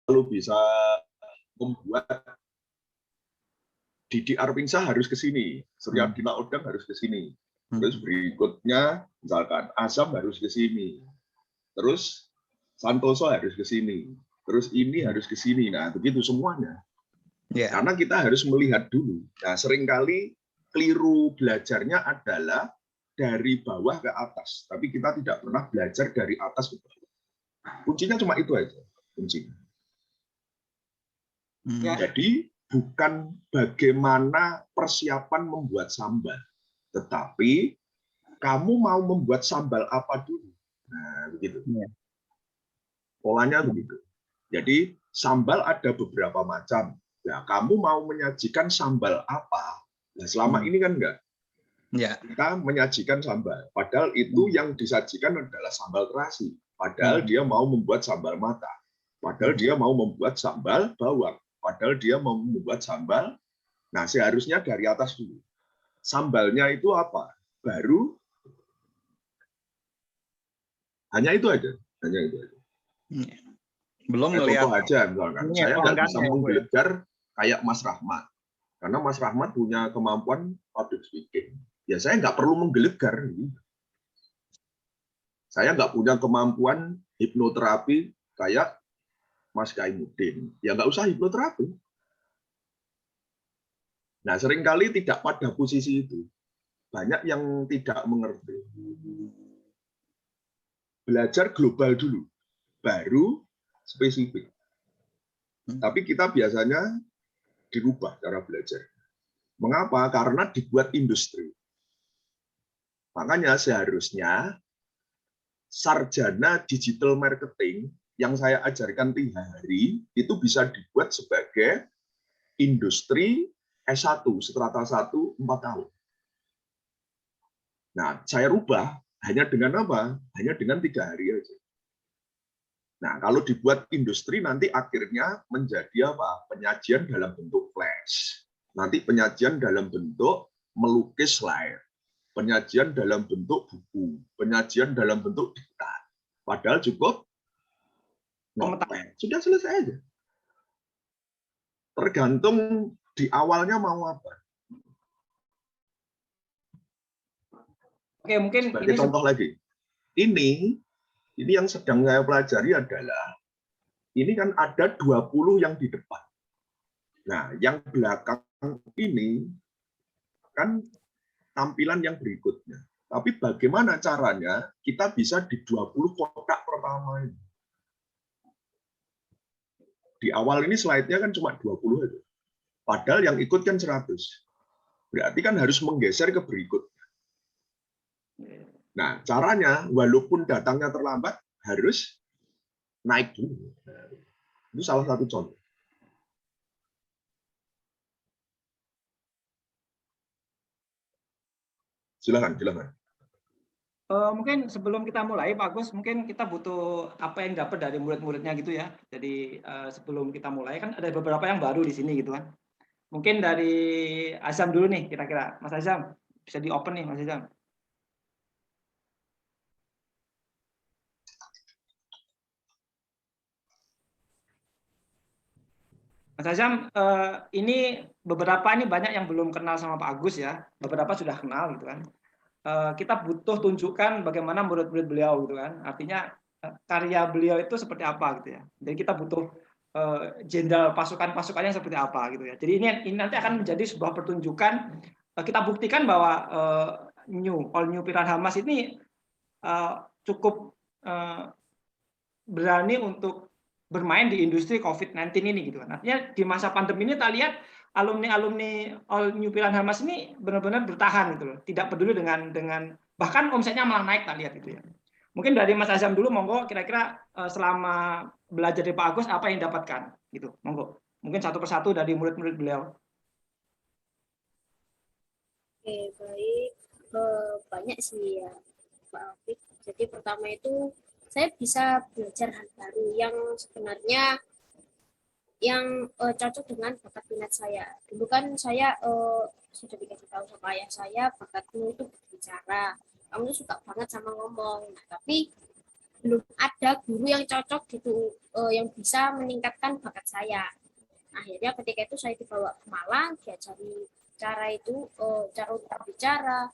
selalu bisa membuat Didi Arpinsah harus ke sini, Suryadina Odang harus ke sini. Terus berikutnya misalkan Azam harus ke sini. Terus Santoso harus ke sini. Terus ini harus ke sini. Nah, begitu semuanya. Yeah. Karena kita harus melihat dulu. Nah, seringkali keliru belajarnya adalah dari bawah ke atas, tapi kita tidak pernah belajar dari atas ke bawah. Kuncinya cuma itu aja, kuncinya. Jadi bukan bagaimana persiapan membuat sambal, tetapi kamu mau membuat sambal apa dulu. Nah, begitu. Polanya begitu. Jadi sambal ada beberapa macam. Nah, kamu mau menyajikan sambal apa? Nah, selama ini kan enggak. Kita menyajikan sambal. Padahal itu yang disajikan adalah sambal terasi. Padahal dia mau membuat sambal mata. Padahal dia mau membuat sambal bawang. Padahal dia mau membuat sambal. Nah, seharusnya dari atas dulu. Sambalnya itu apa? Baru. Hanya itu aja. Hanya itu aja. Belum contoh aja misalkan. Saya nggak bisa menggelegar kayak Mas Rahmat. Karena Mas Rahmat punya kemampuan public speaking. Ya saya nggak perlu menggelegar. Saya nggak punya kemampuan hipnoterapi kayak Mas Kaimuddin. Ya nggak usah hipnoterapi. Nah, seringkali tidak pada posisi itu. Banyak yang tidak mengerti. Belajar global dulu, baru spesifik. Tapi kita biasanya dirubah cara belajar. Mengapa? Karena dibuat industri. Makanya seharusnya sarjana digital marketing yang saya ajarkan 3 hari itu bisa dibuat sebagai industri S1, strata 1, 4 tahun. Nah, saya rubah hanya dengan apa? Hanya dengan 3 hari aja. Nah, kalau dibuat industri nanti akhirnya menjadi apa? Penyajian dalam bentuk flash. Nanti penyajian dalam bentuk melukis slide. Penyajian dalam bentuk buku. Penyajian dalam bentuk diktat. Padahal cukup notepad. Sudah selesai aja. Tergantung di awalnya mau apa. Oke, mungkin sebagai ini contoh lagi. Ini yang sedang saya pelajari adalah ini kan ada 20 yang di depan. Nah, yang belakang ini kan tampilan yang berikutnya. Tapi bagaimana caranya kita bisa di 20 kotak pertama ini? Di awal ini slide-nya kan cuma 20 aja. Padahal yang ikut kan 100. Berarti kan harus menggeser ke berikutnya. Nah, caranya walaupun datangnya terlambat harus naik dulu. Itu salah satu contoh. Silakan. Mungkin sebelum kita mulai, Pak Agus, mungkin kita butuh apa yang dapat dari murid-muridnya gitu ya. Jadi sebelum kita mulai kan ada beberapa yang baru di sini gitu kan. Mungkin dari Azam dulu nih kira-kira. Mas Azam, bisa di-open nih Mas Azam. Mas Azam, ini beberapa ini banyak yang belum kenal sama Pak Agus ya. Beberapa sudah kenal gitu kan. Kita butuh tunjukkan bagaimana murid-murid beliau gitu kan. Artinya karya beliau itu seperti apa gitu ya. Jadi kita butuh jenderal pasukan-pasukannya seperti apa gitu ya. Jadi ini nanti akan menjadi sebuah pertunjukan. Kita buktikan bahwa All New Piranha Mas ini cukup berani untuk bermain di industri COVID-19 ini gitu kan. Artinya di masa pandemi ini kita lihat alumni All New Piranha Mas ini benar-benar bertahan gitu loh. Tidak peduli dengan bahkan omsetnya malah naik, tak lihat gitu ya. Mungkin dari Mas Azam dulu, monggo kira-kira selama belajar dari Pak Agus apa yang dapatkan gitu. Monggo. Mungkin satu persatu dari murid-murid beliau. Oke, baik. Banyak sih ya, Pak Alfik. Jadi pertama itu saya bisa belajar hal baru yang sebenarnya yang cocok dengan bakat minat saya. Dulu kan saya sudah dikasih tahu sama ayah saya, bakatmu itu berbicara, kamu tuh suka banget sama ngomong. Nah, tapi belum ada guru yang cocok gitu, yang bisa meningkatkan bakat saya. Nah, akhirnya ketika itu saya dibawa ke Malang, diajari cara itu, cara untuk berbicara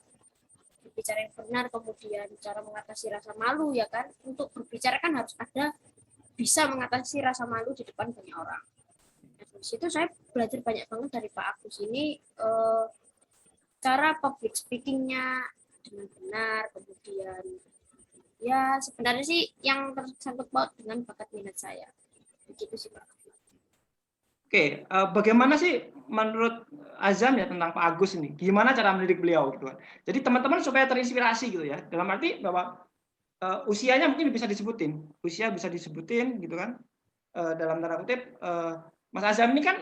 yang benar, kemudian cara mengatasi rasa malu ya kan. Untuk berbicara kan harus ada bisa mengatasi rasa malu di depan banyak orang. Nah, di situ saya belajar banyak banget dari Pak Agus ini, cara public speaking-nya dengan benar, kemudian ya sebenarnya sih yang tersangkut paut dengan bakat minat saya. Begitu sih Pak. Oke, bagaimana sih menurut Azam ya tentang Pak Agus ini? Gimana cara mendidik beliau gitu kan? Jadi teman-teman supaya terinspirasi gitu ya. Dalam arti bahwa usianya mungkin bisa disebutin, usia bisa disebutin gitu kan. Dalam tanda kutip, Mas Azam ini kan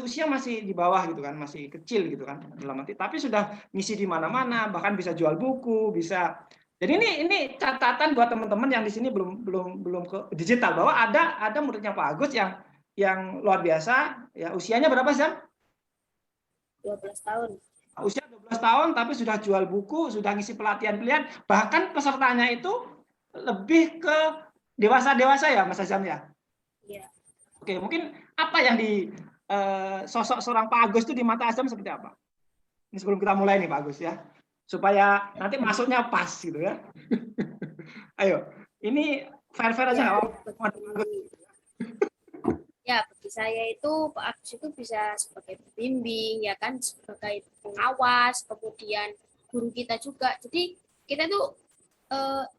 usia masih di bawah gitu kan, masih kecil gitu kan dalam arti, tapi sudah ngisi di mana-mana, bahkan bisa jual buku, bisa. Jadi ini catatan buat teman-teman yang di sini belum ke digital, bahwa ada muridnya Pak Agus yang luar biasa ya. Usianya berapa, Zam? 12 tahun. Usia 12 tahun tapi sudah jual buku, sudah ngisi pelatihan, bahkan pesertanya itu lebih ke dewasa ya Mas Azam ya? Iya. Oke, mungkin apa yang di sosok seorang Pak Agus itu di mata Azam seperti apa? Ini sebelum kita mulai nih Pak Agus ya, supaya nanti masuknya pas gitu ya. Ayo, ini fair-fair aja. Ya, bagi saya itu Pak Agus itu bisa sebagai pembimbing, ya kan, sebagai pengawas, kemudian guru kita juga. Jadi kita tuh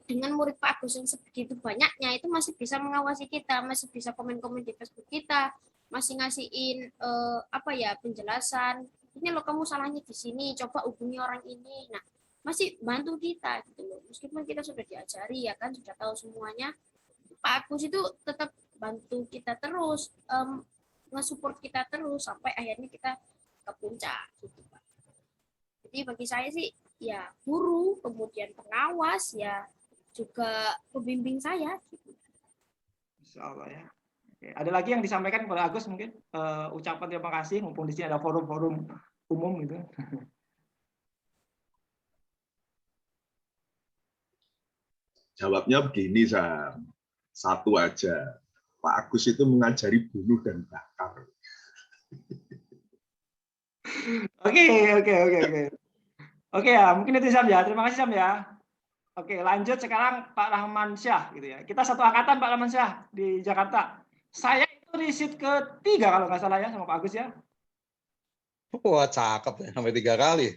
dengan murid Pak Agus yang sebegitu banyaknya itu masih bisa mengawasi kita, masih bisa komen-komen di Facebook kita, masih ngasihin penjelasan. Ini loh kamu salahnya di sini, coba hubungi orang ini. Nah, masih bantu kita gitu loh. Meskipun kita sudah diajari ya kan, sudah tahu semuanya, Pak Agus itu tetap bantu kita terus, nge-support kita terus sampai akhirnya kita ke puncak gitu Pak. Jadi bagi saya sih ya guru, kemudian pengawas, ya juga pembimbing saya gitu. Insya Allah ya. Oke. Ada lagi yang disampaikan kepada Agus mungkin ucapan terima kasih, mumpung di sini ada forum-forum umum gitu. Jawabnya begini, Sam. Satu aja. Pak Agus itu mengajari bunuh dan bakar. Oke ya, mungkin itu Sam ya. Terima kasih Sam ya. Oke, lanjut sekarang Pak Rahman Syah gitu ya. Kita satu angkatan Pak Rahman Syah di Jakarta. Saya itu riset ketiga kalau nggak salah ya sama Pak Agus ya. Wah, cakep ya, sampai 3 kali.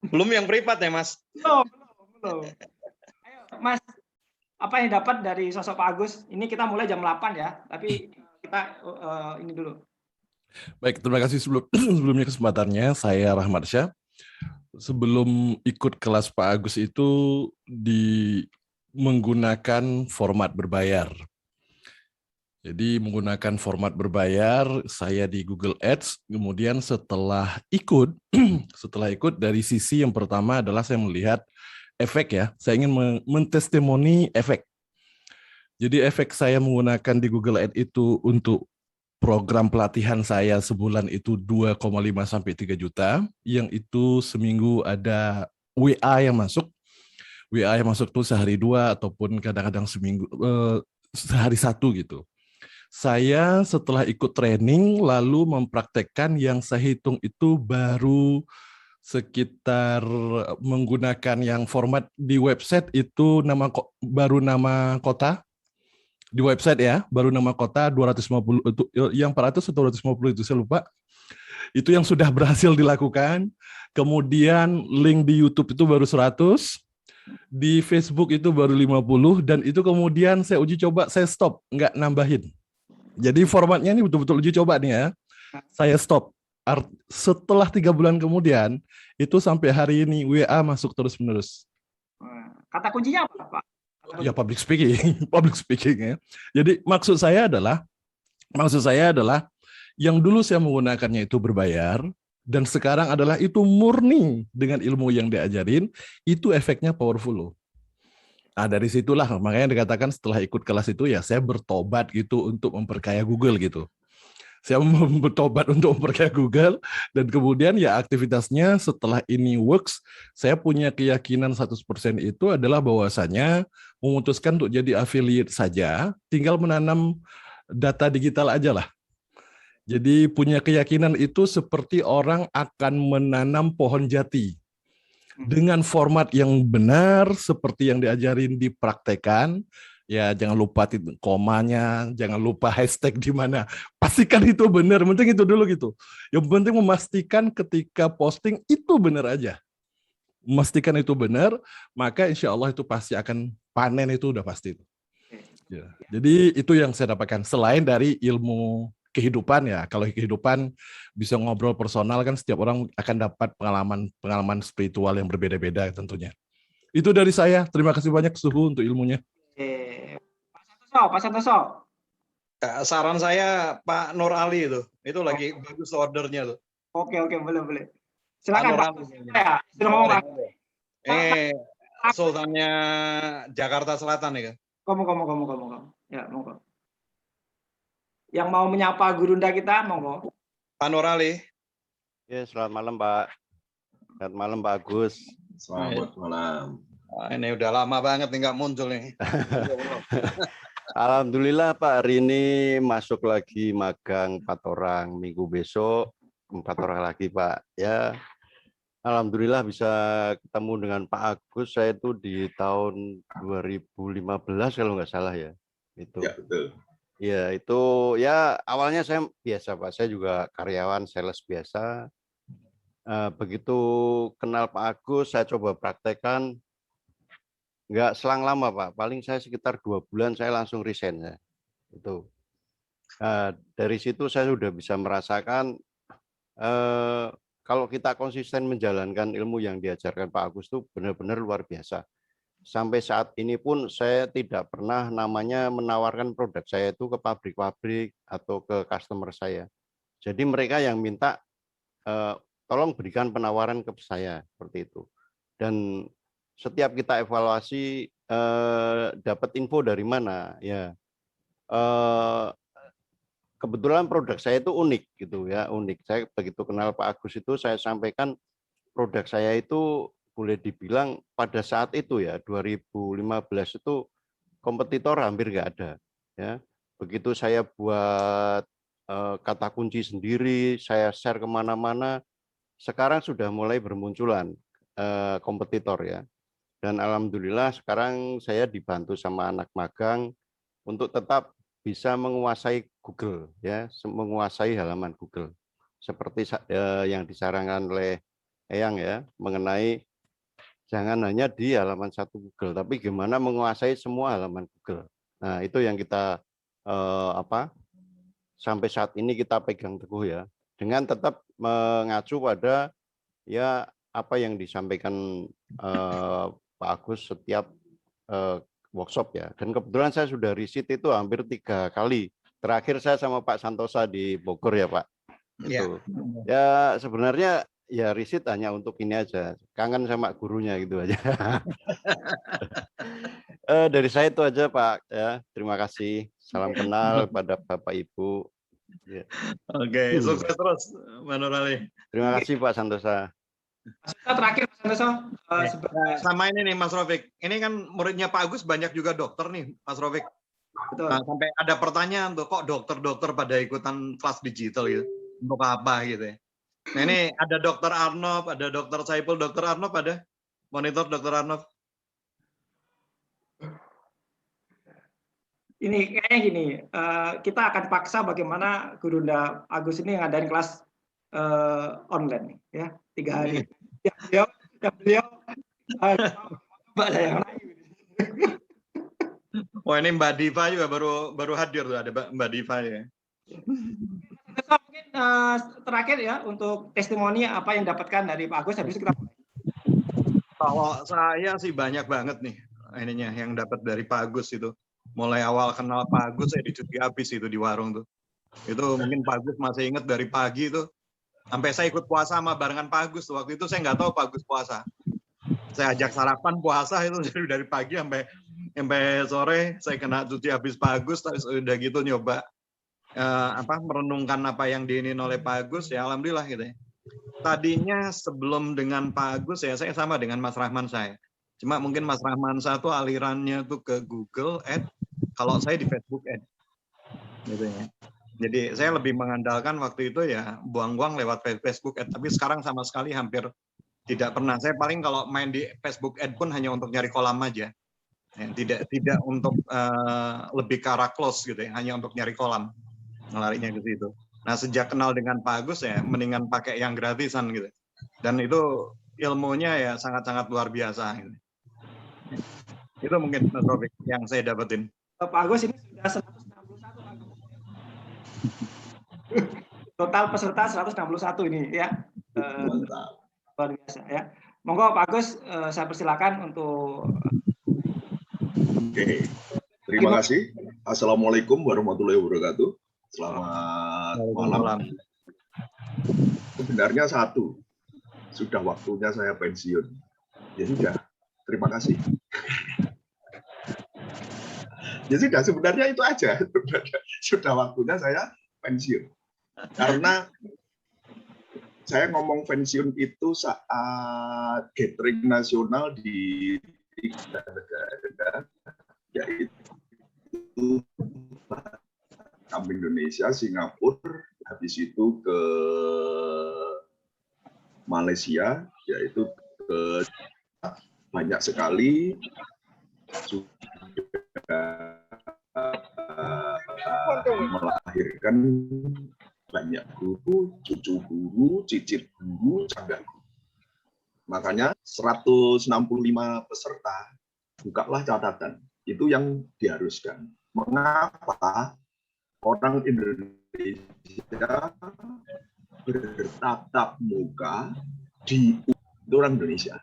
Belum yang privat ya, Mas? Belum. Ayo, Mas, apa yang dapat dari sosok Pak Agus? Ini kita mulai jam 8 ya, tapi kita ini dulu. Baik, terima kasih sebelumnya kesempatannya. Saya Rahmat Syah. Sebelum ikut kelas Pak Agus itu menggunakan format berbayar. Jadi menggunakan format berbayar, saya di Google Ads, kemudian setelah ikut dari sisi yang pertama adalah saya melihat efek ya, saya ingin mentestimoni efek. Jadi efek saya menggunakan di Google Ads itu untuk program pelatihan saya sebulan itu 2,5 sampai 3 juta, yang itu seminggu ada WA yang masuk. WA yang masuk tuh sehari 2 ataupun kadang-kadang seminggu sehari 1 gitu. Saya setelah ikut training lalu mempraktekkan yang saya hitung itu baru sekitar menggunakan yang format di website itu baru nama kota di website ya, baru nama kota 250 itu yang 400 atau 250 itu saya lupa. Itu yang sudah berhasil dilakukan. Kemudian link di YouTube itu baru 100, di Facebook itu baru 50 dan itu kemudian saya uji coba, saya stop, nggak nambahin. Jadi formatnya ini betul-betul uji coba nih ya. Saya stop. Setelah 3 bulan kemudian, itu sampai hari ini WA masuk terus-menerus. Kata kuncinya apa, Pak? Ya public speaking ya. Jadi maksud saya adalah yang dulu saya menggunakannya itu berbayar dan sekarang adalah itu murni dengan ilmu yang diajarin, itu efeknya powerful loh. Nah dari situlah makanya dikatakan setelah ikut kelas itu ya saya bertobat gitu untuk memperkaya Google gitu. Saya bertobat untuk memperkaya Google, dan kemudian ya aktivitasnya setelah ini works, saya punya keyakinan 100% itu adalah bahwasanya memutuskan untuk jadi affiliate saja, tinggal menanam data digital aja lah. Jadi punya keyakinan itu seperti orang akan menanam pohon jati. Dengan format yang benar, seperti yang diajarin dipraktekan, ya jangan lupa komanya, jangan lupa hashtag di mana. Pastikan itu benar, penting itu dulu gitu. Yang penting memastikan ketika posting itu benar aja. Memastikan itu benar, maka insya Allah itu pasti akan panen, itu udah pasti. Ya. Jadi itu yang saya dapatkan, selain dari ilmu kehidupan ya. Kalau kehidupan bisa ngobrol personal kan, setiap orang akan dapat pengalaman spiritual yang berbeda-beda tentunya. Itu dari saya. Terima kasih banyak Suhu untuk ilmunya. Pak Santoso. Saran saya Pak Nur Ali itu lagi bagus ordernya tuh. Oke, boleh. Silakan Pak. Ya, sudah ngomong Pak. Sultannya Jakarta Selatan ya kan? Kamu. Ya, monggo. Yang mau menyapa gurunda kita, monggo. Pak Nur Ali. Ya, selamat malam Pak. Selamat malam Pak Agus. Selamat malam. Ini udah lama banget nih nggak muncul nih. Alhamdulillah Pak, hari ini masuk lagi magang 4 orang, minggu besok 4 orang lagi Pak. Ya, alhamdulillah bisa ketemu dengan Pak Agus. Saya itu di tahun 2015 kalau nggak salah ya. Itu. Ya, betul. Ya, itu ya awalnya saya biasa Pak, saya juga karyawan sales biasa. Begitu kenal Pak Agus, saya coba praktekkan, nggak selang lama Pak, paling saya sekitar 2 bulan saya langsung resign ya. Itu. Dari situ saya sudah bisa merasakan kalau kita konsisten menjalankan ilmu yang diajarkan Pak Agus itu benar-benar luar biasa. Sampai saat ini pun saya tidak pernah namanya menawarkan produk saya itu ke pabrik-pabrik atau ke customer saya. Jadi mereka yang minta tolong berikan penawaran ke saya seperti itu. Dan setiap kita evaluasi dapat info dari mana ya. Kebetulan produk saya itu unik gitu ya, unik. Saya begitu kenal Pak Agus itu saya sampaikan produk saya itu boleh dibilang pada saat itu ya 2015 itu kompetitor hampir nggak ada ya. Begitu saya buat kata kunci sendiri, saya share kemana-mana, sekarang sudah mulai bermunculan kompetitor ya. Dan alhamdulillah sekarang saya dibantu sama anak magang untuk tetap bisa menguasai Google ya, menguasai halaman Google seperti yang disarankan oleh Eyang ya, mengenai jangan hanya di halaman satu Google, tapi gimana menguasai semua halaman Google. Nah, itu yang kita sampai saat ini kita pegang teguh ya, dengan tetap mengacu pada ya apa yang disampaikan Pak Agus setiap workshop ya. Dan kebetulan saya sudah riset itu hampir 3 kali. Terakhir saya sama Pak Santosa di Bogor ya Pak. Itu. Ya sebenarnya ya riset hanya untuk ini aja, kangen sama gurunya gitu aja. Dari saya itu aja Pak ya, terima kasih, salam kenal pada Bapak Ibu ya. Oke, sukses terus Pak Nur Ali. Terima kasih Pak Santosa. Terakhir Pak Santoso, sama ini nih Mas Rofik, ini kan muridnya Pak Agus banyak juga dokter nih Mas Rofik. betul. Nah, sampai ada pertanyaan tuh, kok dokter-dokter pada ikutan kelas digital gitu, untuk apa gitu ya. Nah ini ada Dokter Arnov, ada Dokter Saipul, Dokter Arnov ada monitor Dokter Arnov. Ini kayaknya gini, kita akan paksa bagaimana Gurunda Agus ini ngadain kelas online ya 3 hari. Ya beliau Mbak ada yang lain. Wah ini Mbak Diva juga baru hadir tuh, ada Mbak Diva ya. Mungkin terakhir ya untuk testimoni apa yang dapatkan dari Pak Agus, habis itu kita. Kalau saya sih banyak banget nih ininya yang dapat dari Pak Agus itu. Mulai awal kenal Pak Agus saya dicuci habis itu di warung tuh. Itu mungkin Pak Agus masih ingat dari pagi tuh. Sampai saya ikut puasa sama barengan Pak Agus tuh. Waktu itu saya nggak tahu Pak Agus puasa. Saya ajak sarapan puasa itu dari pagi sampai sore saya kena cuci habis Pak Agus, terus udah gitu nyoba merenungkan apa yang diinin oleh Pak Agus, ya alhamdulillah gitu ya. Tadinya sebelum dengan Pak Agus ya saya sama dengan Mas Rahman saya. Cuma mungkin Mas Rahman satu alirannya tuh ke Google Ads, kalau saya di Facebook Ads. Gitu ya. Jadi saya lebih mengandalkan waktu itu ya buang-buang lewat Facebook Ads, tapi sekarang sama sekali hampir tidak pernah. Saya paling kalau main di Facebook Ads pun hanya untuk nyari kolam aja. Ya, tidak untuk lebih ke arah close gitu ya, hanya untuk nyari kolam. Ngelarinya ke situ. Nah, sejak kenal dengan Pak Agus ya, mendingan pakai yang gratisan gitu. Dan itu ilmunya ya sangat-sangat luar biasa. Gitu. Itu mungkin Mas Taufik yang saya dapetin. Pak Agus ini sudah 161. Total peserta 161 ini ya. Luar biasa ya. Monggo Pak Agus, saya persilakan untuk. Oke, terima kasih. Assalamualaikum warahmatullahi wabarakatuh. Selamat malam. Sebenarnya satu, sudah waktunya saya pensiun. Ya sudah, terima kasih. Ya sudah, sebenarnya itu aja. Sudah waktunya saya pensiun. Karena saya ngomong pensiun itu saat gathering nasional di 3 negara, yaitu Indonesia, Singapura, habis itu ke Malaysia, yaitu ke banyak sekali sudah melahirkan banyak guru, cucu guru, cicit guru, canggah guru. Makanya 165 peserta, bukalah catatan. Itu yang diharuskan. Mengapa orang Indonesia bertatap muka di orang Indonesia?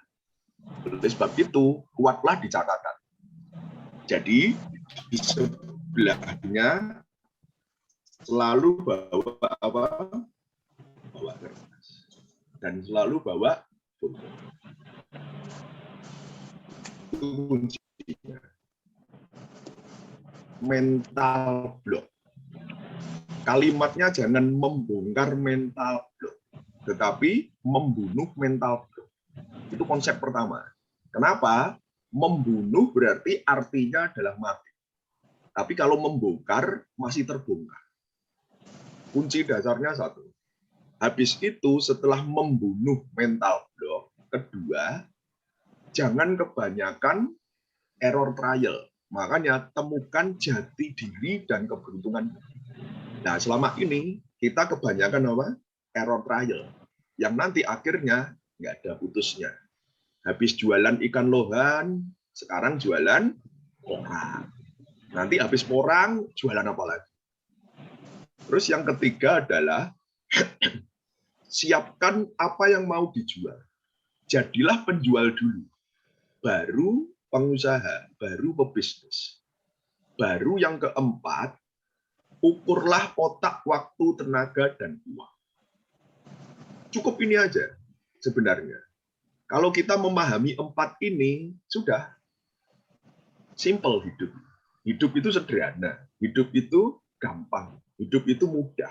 Oleh sebab itu, kuatlah di catatan. Jadi, di sebelahnya selalu bawa kertas. Dan selalu bawa foto. Itu kuncinya. Mental block. Kalimatnya jangan membongkar mental block, tetapi membunuh mental block. Itu konsep pertama. Kenapa? Membunuh berarti artinya adalah mati. Tapi kalau membongkar, masih terbongkar. Kunci dasarnya satu. Habis itu setelah membunuh mental block, kedua, jangan kebanyakan error trial. Makanya temukan jati diri dan keberuntungan. Nah, selama ini kita kebanyakan apa? Error trial. Yang nanti akhirnya nggak ada putusnya. Habis jualan ikan lohan, sekarang jualan porang. Nanti habis porang, jualan apa lagi? Terus yang ketiga adalah siapkan apa yang mau dijual. Jadilah penjual dulu. Baru pengusaha, baru pebisnis. Baru yang keempat, ukurlah otak, waktu, tenaga, dan uang. Cukup ini aja sebenarnya. Kalau kita memahami 4 ini, sudah simple hidup. Hidup itu sederhana, hidup itu gampang, hidup itu mudah.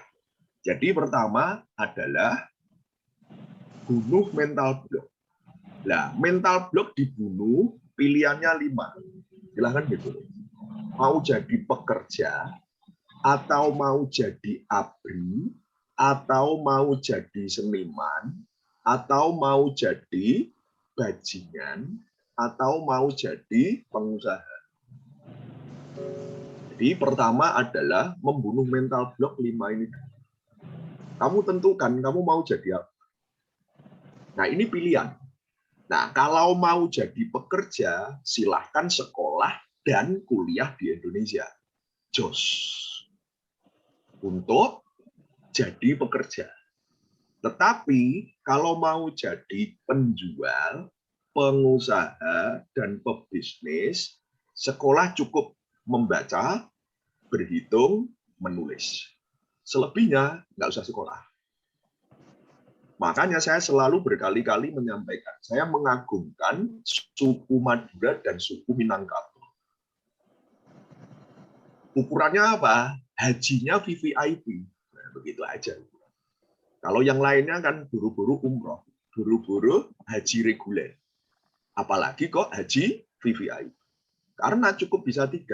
Jadi pertama adalah bunuh mental block. Nah, mental block dibunuh, pilihannya 5. Silahkan gitu. Mau jadi pekerja, atau mau jadi abri, atau mau jadi seniman, atau mau jadi bajingan, atau mau jadi pengusaha. Jadi pertama adalah membunuh mental block 5 ini. Kamu tentukan kamu mau jadi apa. Nah, ini pilihan. Nah, kalau mau jadi pekerja, silahkan sekolah dan kuliah di Indonesia. Jos. Untuk jadi pekerja. Tetapi kalau mau jadi penjual, pengusaha, dan pebisnis, sekolah cukup membaca, berhitung, menulis. Selebihnya nggak usah sekolah. Makanya saya selalu berkali-kali menyampaikan, saya mengagumkan suku Madura dan suku Minangkabau. Ukurannya apa? hajinya VVIP. Nah, begitu aja. Kalau yang lainnya kan buru-buru umroh, buru-buru haji reguler. Apalagi kok haji VVIP. Karena cukup bisa 3,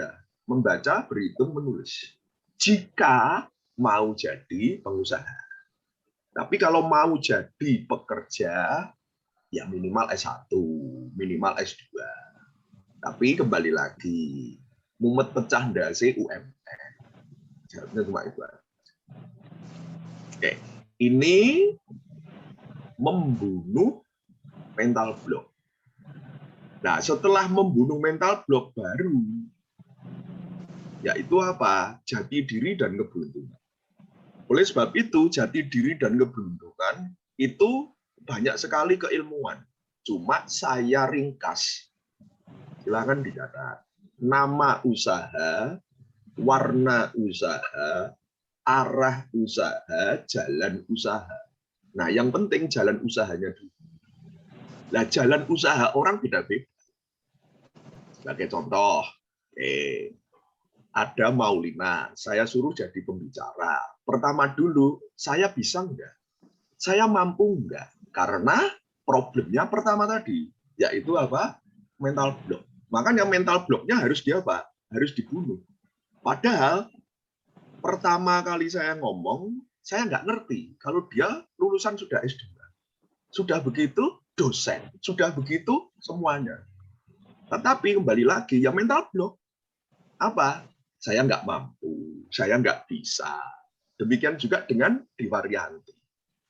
membaca, berhitung, menulis. Jika mau jadi pengusaha. Tapi kalau mau jadi pekerja, ya minimal S1, minimal S2. Tapi kembali lagi, mumet pecah ndase UMR. Jawabnya cuma itu. Oke, ini membunuh mental block. Nah, setelah membunuh mental block baru, yaitu apa? Jati diri dan keberuntungan. Oleh sebab itu, jati diri dan keberuntungan itu banyak sekali keilmuan. Cuma saya ringkas. Silakan dicatat. Nama usaha, warna usaha, arah usaha, jalan usaha. Nah, yang penting jalan usahanya dulu. Nah, jalan usaha orang beda-beda. Sebagai contoh, ada Maulina, saya suruh jadi pembicara. Pertama dulu, saya bisa enggak? Saya mampu enggak? Karena problemnya pertama tadi, yaitu apa? Mental block. Makanya mental blocknya harus apa? Harus dibunuh. Padahal pertama kali saya ngomong, saya nggak ngerti kalau dia lulusan sudah S2. Sudah begitu dosen, sudah begitu semuanya. Tetapi kembali lagi, yang mental block apa? Saya nggak mampu, saya nggak bisa. Demikian juga dengan Dewaryanti.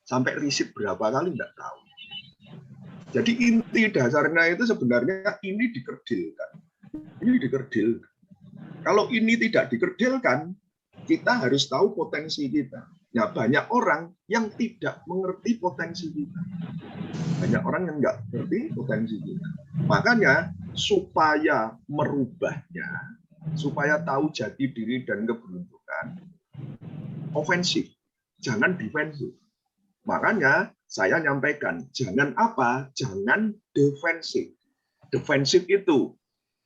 Sampai riset berapa kali nggak tahu. Jadi inti dasarnya itu sebenarnya ini dikerdilkan. Ini dikerdilkan. Kalau ini tidak dikerdilkan, kita harus tahu potensi kita. Nah, banyak orang yang tidak mengerti potensi kita. Banyak orang yang nggak mengerti potensi kita. Makanya supaya merubahnya, supaya tahu jati diri dan keberuntungan, ofensif, jangan defensif. Makanya saya nyampaikan, jangan apa? Jangan defensif. Defensif itu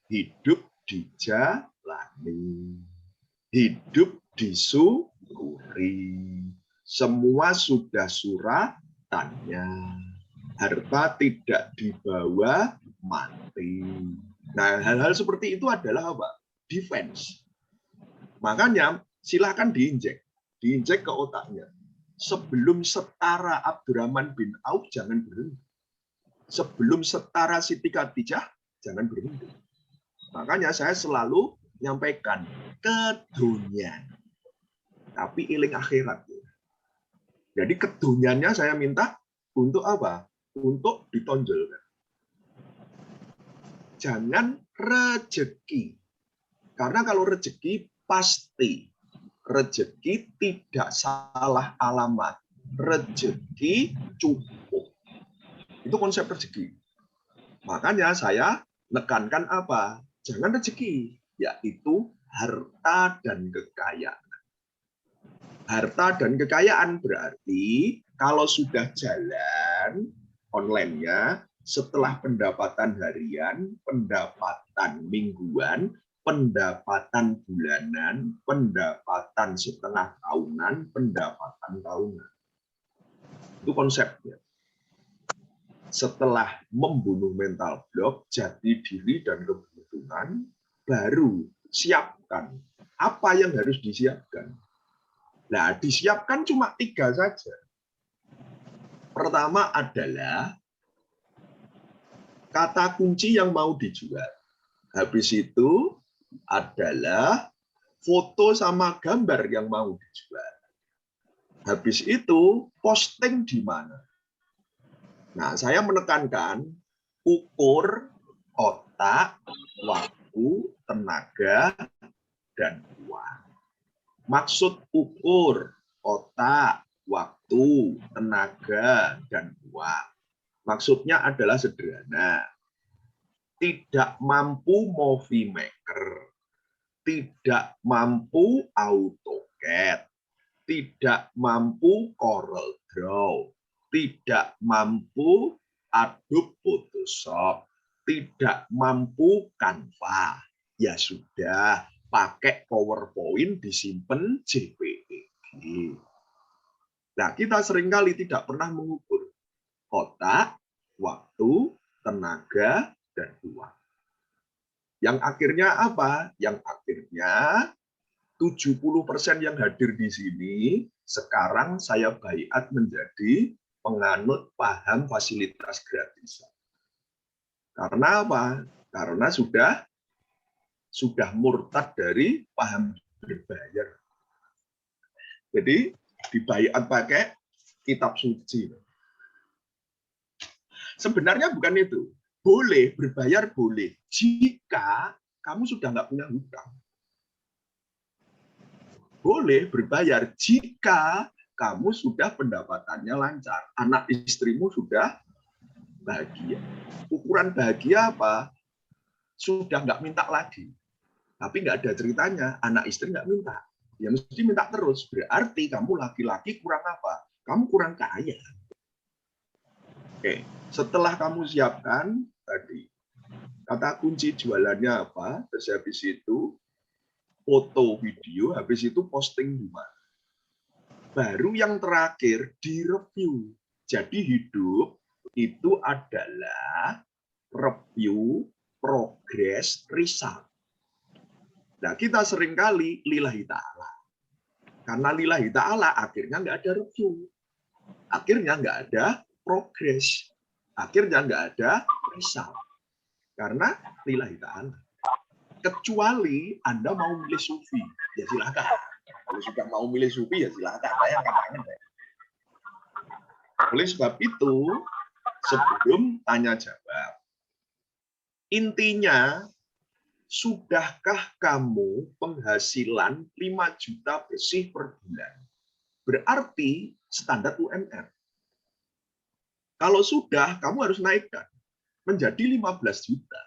hidup dijalani, hidup disyukuri. Semua sudah suratannya. Harta tidak dibawa mati. Nah, hal-hal seperti itu adalah apa? Defense. Makanya silakan diinjek ke otaknya. Sebelum setara Abdurrahman bin Auf, jangan berhenti. Sebelum setara Siti Khadijah, jangan berhenti. Makanya saya selalu menyampaikan ke dunia, tapi iling akhirat. Jadi kedunianya saya minta untuk apa? Untuk ditonjolkan. Jangan rezeki. Karena kalau rezeki pasti. Rezeki tidak salah alamat. Rezeki cukup. Itu konsep rezeki. Makanya saya menekankan apa? Jangan rezeki, yaitu harta dan kekayaan. Harta dan kekayaan berarti kalau sudah jalan online-nya, setelah pendapatan harian, pendapatan mingguan, pendapatan bulanan, pendapatan setengah tahunan, pendapatan tahunan. Itu konsepnya. Setelah membunuh mental block, jati diri dan keberuntungan, baru siapkan. Apa yang harus disiapkan? Nah, disiapkan cuma 3 saja. Pertama adalah kata kunci yang mau dijual. Habis itu adalah foto sama gambar yang mau dijual. Habis itu posting di mana. Nah, saya menekankan ukur otak, waktu, tenaga, dan uang. Maksud ukur otak, waktu, tenaga, dan uang. Maksudnya adalah sederhana. Tidak mampu movie maker, tidak mampu AutoCAD, tidak mampu Corel Draw, tidak mampu Adobe Photoshop, tidak mampu Canva. Ya sudah, pakai PowerPoint, disimpan JPEG. Nah, kita seringkali tidak pernah mengukur otak, waktu, tenaga, dan uang. Yang akhirnya apa? Yang akhirnya 70% yang hadir di sini sekarang saya baiat menjadi penganut paham fasilitas gratisan. Karena apa? Karena sudah murtad dari paham berbayar. Jadi dibaiat pakai kitab suci. Sebenarnya bukan itu. Boleh berbayar, boleh. Jika kamu sudah nggak punya hutang. Boleh berbayar jika kamu sudah pendapatannya lancar. Anak istrimu sudah bahagia. Ukuran bahagia apa? Sudah nggak minta lagi. Tapi nggak ada ceritanya, anak istri nggak minta. Ya mesti minta terus. Berarti kamu laki-laki kurang apa? Kamu kurang kaya. Oke, setelah kamu siapkan tadi, kata kunci jualannya apa? Terus habis itu foto, video, habis itu posting di mana. Baru yang terakhir direview. Jadi hidup itu adalah review, progress, result. Nah, kita seringkali lillahi ta'ala. Karena lillahi ta'ala akhirnya nggak ada review. Akhirnya nggak ada progress. Akhirnya nggak ada result. Karena lillahi ta'ala. Kecuali Anda mau milih sufi, ya silakan. Kalau sudah mau milih sufi, ya silakan. Saya nggak kangen. Oleh sebab itu, sebelum tanya jawab, intinya, sudahkah kamu penghasilan 5 juta bersih per bulan? Berarti standar UMR. Kalau sudah, kamu harus naikkan menjadi 15 juta.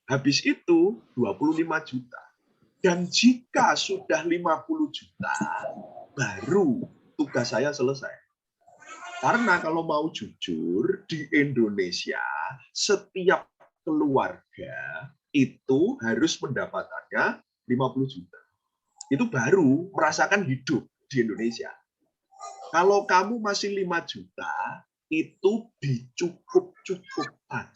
Habis itu 25 juta. Dan jika sudah 50 juta, baru tugas saya selesai. Karena kalau mau jujur, di Indonesia, setiap keluarga itu harus pendapatannya 50 juta. Itu baru merasakan hidup di Indonesia. Kalau kamu masih 5 juta, itu dicukup-cukupkan.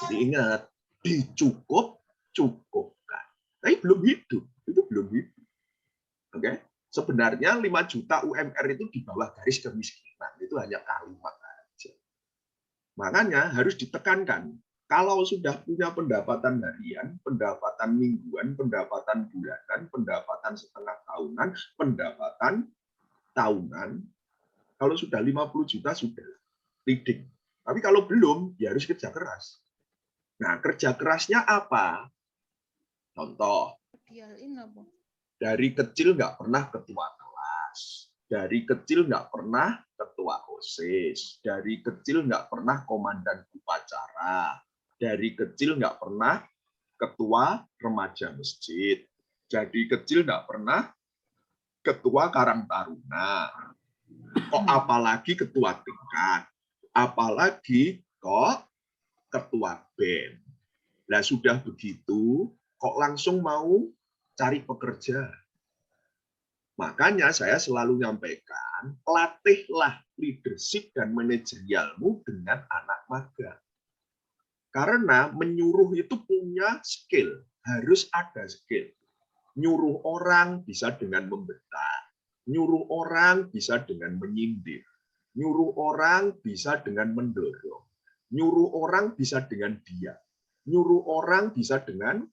Jadi ingat, dicukup-cukupkan. Tapi belum hidup. Itu belum hidup. Oke? Sebenarnya 5 juta UMR itu di bawah garis kemiskinan. Itu hanya kalimat aja. Makanya harus ditekankan. Kalau sudah punya pendapatan harian, pendapatan mingguan, pendapatan bulanan, pendapatan setengah tahunan, pendapatan tahunan, kalau sudah 50 juta sudah leading. Tapi kalau belum, ya harus kerja keras. Nah, kerja kerasnya apa? Contoh, dari kecil nggak pernah ketua kelas, dari kecil nggak pernah ketua OSIS, dari kecil nggak pernah komandan upacara, dari kecil nggak pernah ketua remaja masjid, dari kecil nggak pernah ketua Karang Taruna, kok apalagi ketua tingkat, apalagi kok ketua BEM. Nah sudah begitu, kok langsung mau cari pekerja. Makanya saya selalu nyampaikan, latihlah leadership dan manajerialmu dengan anak magang. Karena menyuruh itu punya skill, harus ada skill. Nyuruh orang bisa dengan membentak, nyuruh orang bisa dengan menyindir, nyuruh orang bisa dengan mendorong, nyuruh orang bisa dengan diam, nyuruh orang bisa dengan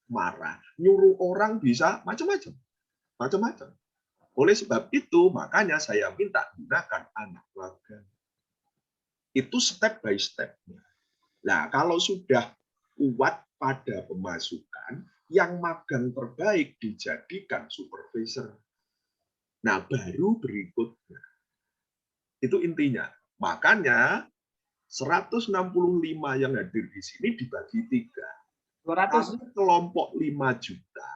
marah, nyuruh orang bisa macam-macam. Macam-macam. Oleh sebab itu, makanya saya minta gunakan anak magang. Itu step by step-nya. Nah, kalau sudah kuat pada pemasukan, yang magang terbaik dijadikan supervisor. Nah, baru berikutnya. Itu intinya. Makanya 165 yang hadir di sini dibagi 3. 200. Kamu kelompok 5 juta,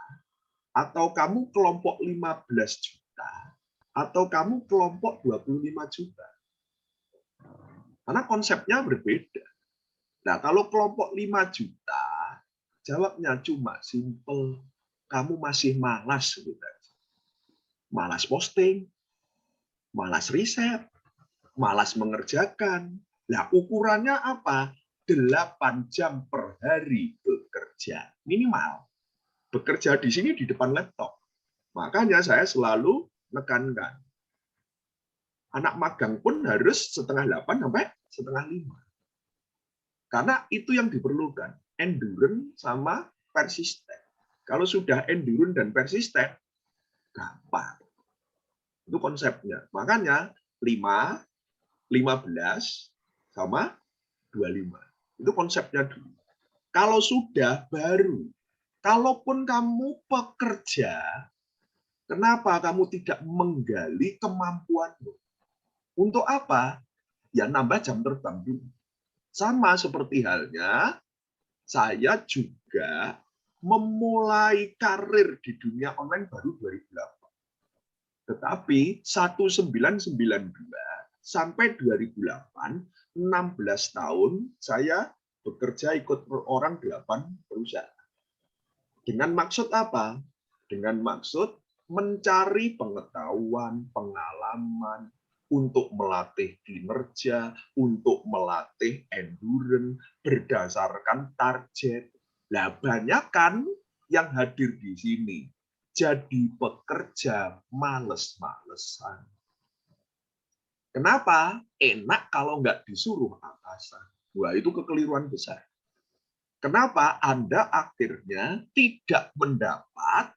atau kamu kelompok 15 juta, atau kamu kelompok 25 juta. Karena konsepnya berbeda. Nah, kalau kelompok 5 juta, Jawabnya cuma simple. Kamu masih malas. Malas posting, malas riset, malas mengerjakan. Nah, ukurannya apa? 8 jam per hari bekerja. Minimal. Bekerja di sini di depan laptop. Makanya saya selalu menekankan. Anak magang pun harus 7:30 sampai 7:30. Karena itu yang diperlukan. Endurance sama persisten. Kalau sudah endurance dan persisten, gampang. Itu konsepnya. Makanya 5, 15, sama 25. Itu konsepnya dulu. Kalau sudah baru, kalaupun kamu pekerja, kenapa kamu tidak menggali kemampuanmu? Untuk apa? Ya nambah jam terbang dulu. Sama seperti halnya, saya juga memulai karir di dunia online baru 2008. Tetapi 1992 sampai 2008, 16 tahun saya bekerja ikut orang 8 perusahaan. Dengan maksud apa? Dengan maksud mencari pengetahuan, pengalaman, untuk melatih kinerja, untuk melatih endurance berdasarkan target. Nah, banyak kan yang hadir di sini jadi pekerja males-malesan. Kenapa? Enak kalau nggak disuruh atasan. Wah, itu kekeliruan besar. Kenapa? Anda akhirnya tidak mendapat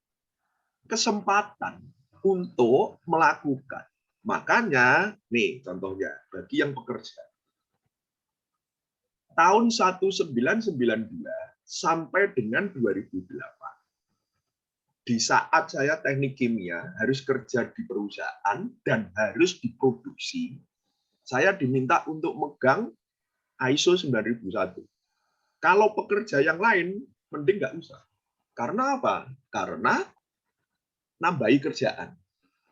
kesempatan untuk melakukan. Makanya, nih contohnya, bagi yang bekerja. Tahun 1992 sampai dengan 2008. Di saat saya teknik kimia harus kerja di perusahaan dan harus diproduksi, saya diminta untuk megang ISO 9001. Kalau pekerja yang lain, mending nggak usah. Karena apa? Karena nambahi kerjaan.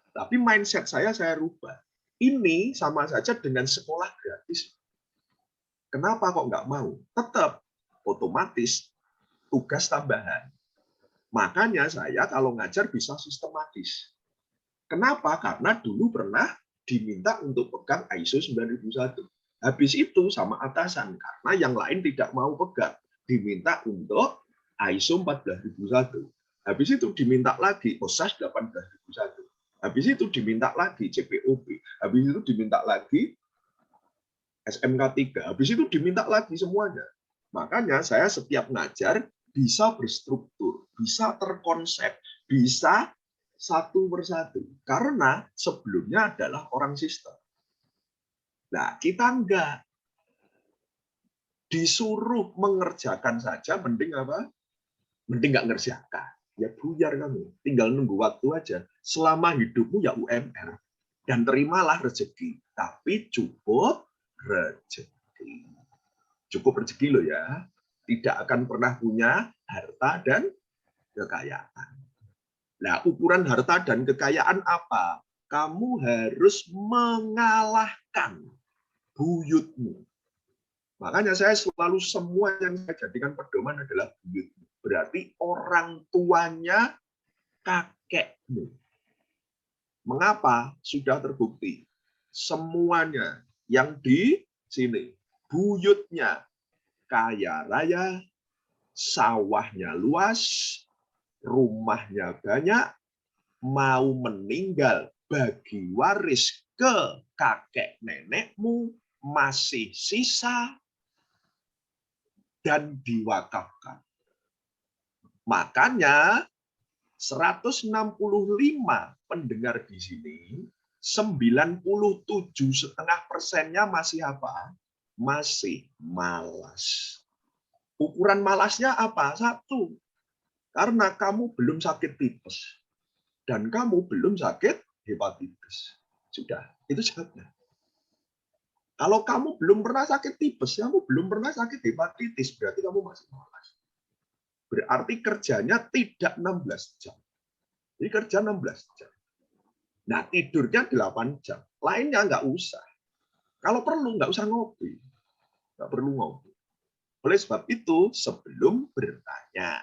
Tapi mindset saya rubah. Ini sama saja dengan sekolah gratis. Kenapa kok nggak mau? Tetap otomatis tugas tambahan. Makanya saya kalau ngajar bisa sistematis. Kenapa? Karena dulu pernah diminta untuk pegang ISO 9001. Habis itu sama atasan, karena yang lain tidak mau pegang. Diminta untuk ISO 14001. Habis itu diminta lagi OSAS 18001. Habis itu diminta lagi CPOB. Habis itu diminta lagi SMK 3. Habis itu diminta lagi semuanya. Makanya saya setiap ngajar bisa berstruktur, bisa terkonsep, bisa satu persatu. Karena sebelumnya adalah orang sistem. Nah, kita enggak. Disuruh mengerjakan saja, mending apa? Mending nggak ngerjakan. Ya buyar kamu. Tinggal nunggu waktu aja. Selama hidupmu ya UMR. Dan terimalah rezeki. Tapi cukup rezeki. Cukup rezeki loh ya. Tidak akan pernah punya harta dan kekayaan. Nah, ukuran harta dan kekayaan apa? Kamu harus mengalahkan buyutmu. Makanya saya selalu semua yang saya jadikan pedoman adalah buyutmu. Berarti orang tuanya kakekmu. Mengapa? Sudah terbukti. Semuanya yang di sini. Buyutnya kaya raya, sawahnya luas, rumahnya banyak, mau meninggal bagi waris ke kakek nenekmu, masih sisa, dan diwakafkan. Makanya 165 pendengar di sini, 97,5%-nya masih apa? Masih malas. Ukuran malasnya apa? 1. Karena kamu belum sakit tipes. Dan kamu belum sakit hepatitis. Sudah, itu jawabnya. Kalau kamu belum pernah sakit tipes, kamu belum pernah sakit hepatitis, berarti kamu masih malas. Berarti kerjanya tidak 16 jam. Jadi kerja 16 jam. Nah, tidurnya 8 jam. Lainnya nggak usah. Kalau perlu, nggak usah ngopi. Nggak perlu ngopi. Oleh sebab itu, sebelum bertanya,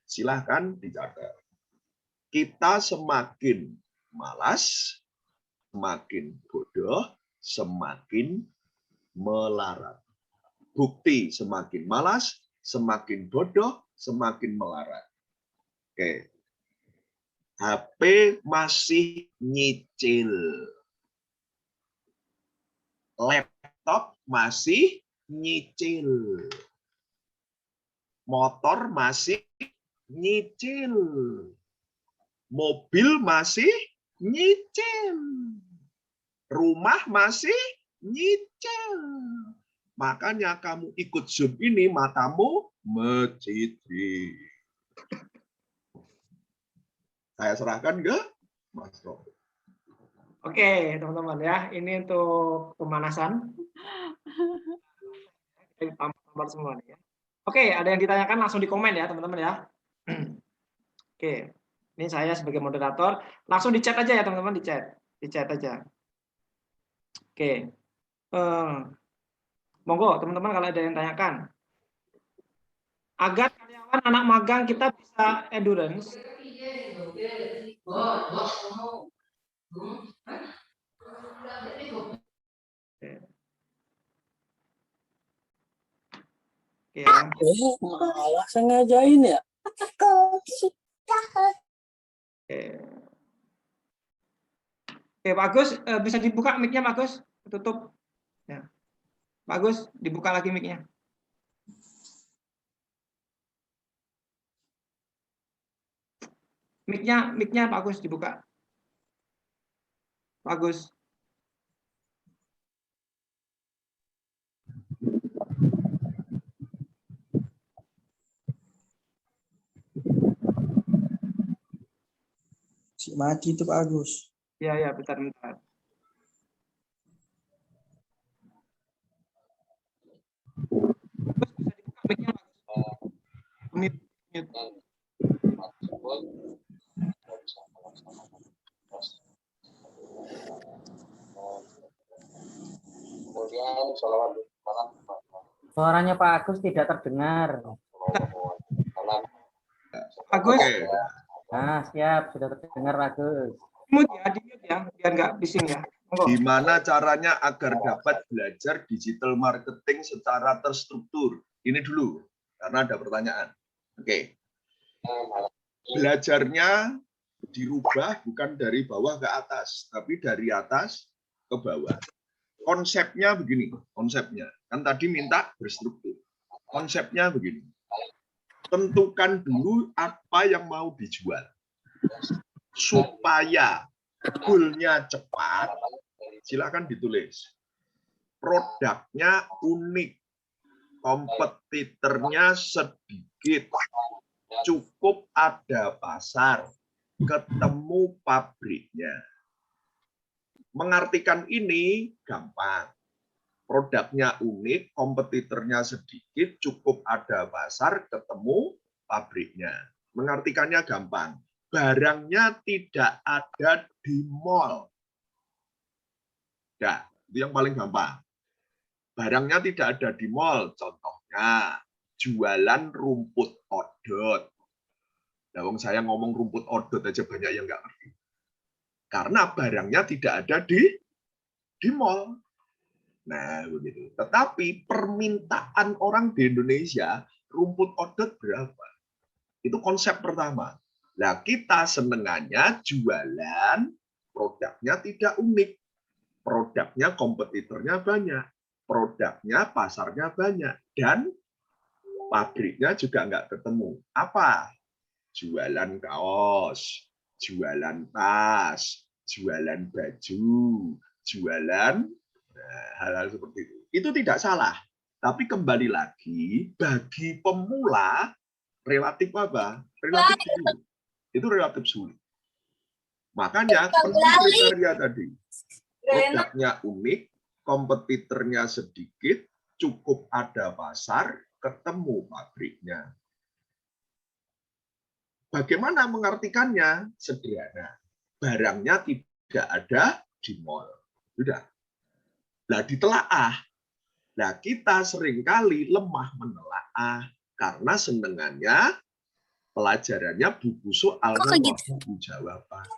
silahkan dicatat. Kita semakin malas, semakin bodoh, semakin melarat. Bukti semakin malas, semakin bodoh, semakin melarat. Oke. HP masih nyicil. Laptop masih nyicil. Motor masih nyicil. Mobil masih nyicil. Rumah masih nyicil. Makanya kamu ikut Zoom ini, matamu mencicil. Saya serahkan ke Mas Rob. Oke, teman-teman ya, ini untuk pemanasan. Kita tampar semua nih ya. Oke, ada yang ditanyakan langsung di komen ya, teman-teman ya. Oke, ini saya sebagai moderator, langsung di chat aja ya, teman-teman, di chat aja. Oke, monggo teman-teman kalau ada yang tanyakan. Agar karyawan anak magang kita bisa endurance. Oke ya. Malah sengajain ya. Oke, Pak Agus, bisa dibuka mic-nya, Pak Agus? Tutup. Ya. Pak Agus, dibuka lagi mic-nya. Mic-nya Pak Agus dibuka. Pak Agus. Si mati itu Pak Agus. Ya, bentar. Bisa dibuka mic-nya, Pak Agus. Suaranya Pak Agus tidak terdengar. Agus. Oke. Nah, siap, sudah terdengar Pak Agus. Di-mute ya, biar nggak bising ya. Gimana caranya agar dapat belajar digital marketing secara terstruktur? Ini dulu, karena ada pertanyaan. Oke. Belajarnya dirubah bukan dari bawah ke atas, tapi dari atas ke bawah. Konsepnya begini, konsepnya. Kan tadi minta berstruktur. Konsepnya begini. Tentukan dulu apa yang mau dijual. Supaya goalnya cepat, silakan ditulis. Produknya unik, kompetitornya sedikit, cukup ada pasar, ketemu pabriknya. Mengartikan ini gampang. Produknya unik, kompetitornya sedikit, cukup ada pasar, ketemu pabriknya. Mengartikannya gampang. Barangnya tidak ada di mall. Ya, itu yang paling gampang. Barangnya tidak ada di mall. Contohnya, jualan rumput odot. Nah, saya ngomong rumput odot aja banyak yang nggak ngerti. Karena barangnya tidak ada di mall. Nah, begitu. Tetapi permintaan orang di Indonesia, rumput odot berapa? Itu konsep pertama. Nah, kita senengannya jualan, produknya tidak unik. Produknya kompetitornya banyak. Produknya pasarnya banyak. Dan pabriknya juga nggak ketemu. Apa? Jualan kaos, jualan tas, jualan baju, jualan hal-hal seperti itu. Itu tidak salah. Tapi kembali lagi, bagi pemula, relatif apa? Relatif sulit. Itu relatif sulit. Makanya kriteria tadi. Produknya unik, kompetitornya sedikit, cukup ada pasar, ketemu pabriknya. Bagaimana mengartikannya? Sederhana. Barangnya tidak ada di mall. Sudah. Lah ditelaah. Nah, kita seringkali lemah menelaah karena senengannya pelajarannya buku soal Kok kayak gitu? buku jawaban.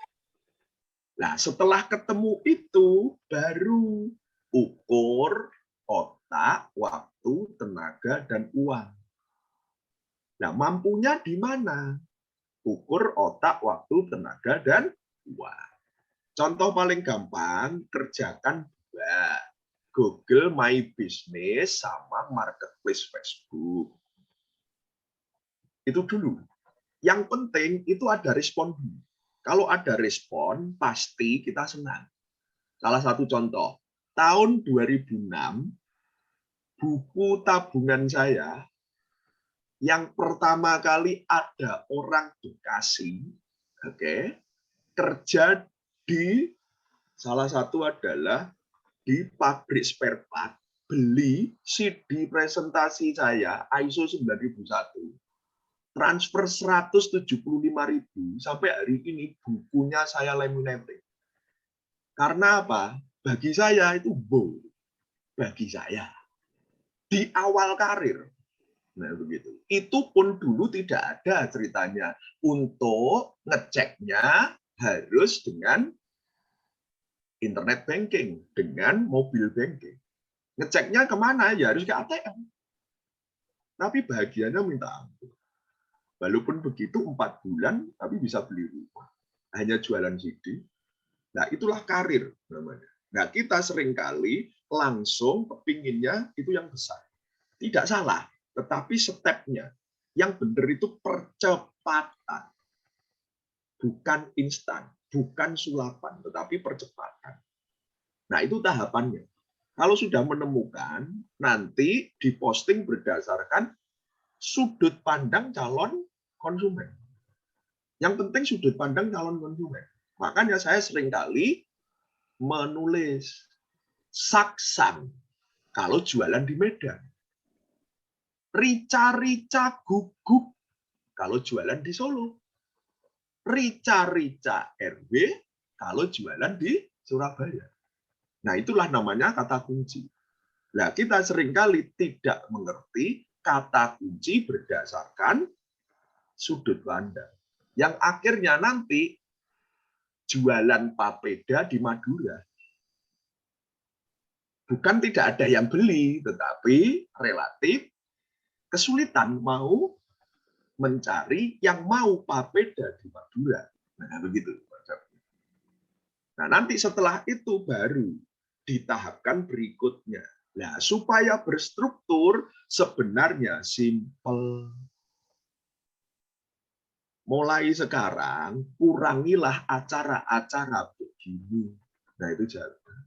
Nah, setelah ketemu itu baru ukur otak, waktu, tenaga, dan uang. Nah, mampunya di mana? Ukur otak, waktu, tenaga, dan uang. Contoh paling gampang, kerjakan dua. Google My Business sama Marketplace Facebook. Itu dulu. Yang penting itu ada respon dulu. Kalau ada respon, pasti kita senang. Salah satu contoh, tahun 2006, buku tabungan saya, yang pertama kali ada orang Bekasi, kerja di salah satu adalah di pabrik spare part, beli CD presentasi saya ISO 9001, transfer 175.000 sampai hari ini bukunya saya laminating. Karena apa? Bagi saya itu bold. Bagi saya di awal karir. Nah, begitu. Itu pun dulu tidak ada ceritanya. Untuk ngeceknya harus dengan internet banking, dengan mobil banking. Ngeceknya kemana? Ya harus ke ATM. Tapi bahagianya minta ampun. Walaupun begitu 4 bulan, tapi bisa beli rumah. Hanya jualan CD. Nah, itulah karir namanya. Nah, kita seringkali langsung kepinginnya itu yang besar. Tidak salah, tetapi stepnya. Yang benar itu percepatan. Bukan instan, bukan sulapan, tetapi percepatan. Nah, itu tahapannya. Kalau sudah menemukan, nanti diposting berdasarkan sudut pandang calon konsumen. Yang penting sudut pandang calon konsumen. Makanya saya seringkali menulis saksan kalau jualan di Medan. Rica-rica guguk kalau jualan di Solo. Rica-rica RW kalau jualan di Surabaya. Nah, itulah namanya kata kunci. Nah, kita seringkali tidak mengerti kata kunci berdasarkan sudut pandang. Yang akhirnya nanti jualan papeda di Madura. Bukan tidak ada yang beli, tetapi relatif kesulitan mau mencari yang mau papeda di Madura. Nah, begitu. Nah, nanti setelah itu baru ditahapkan berikutnya. Nah, supaya berstruktur sebenarnya simpel. Mulai sekarang kurangilah acara-acara begini. Nah, itu jawaban.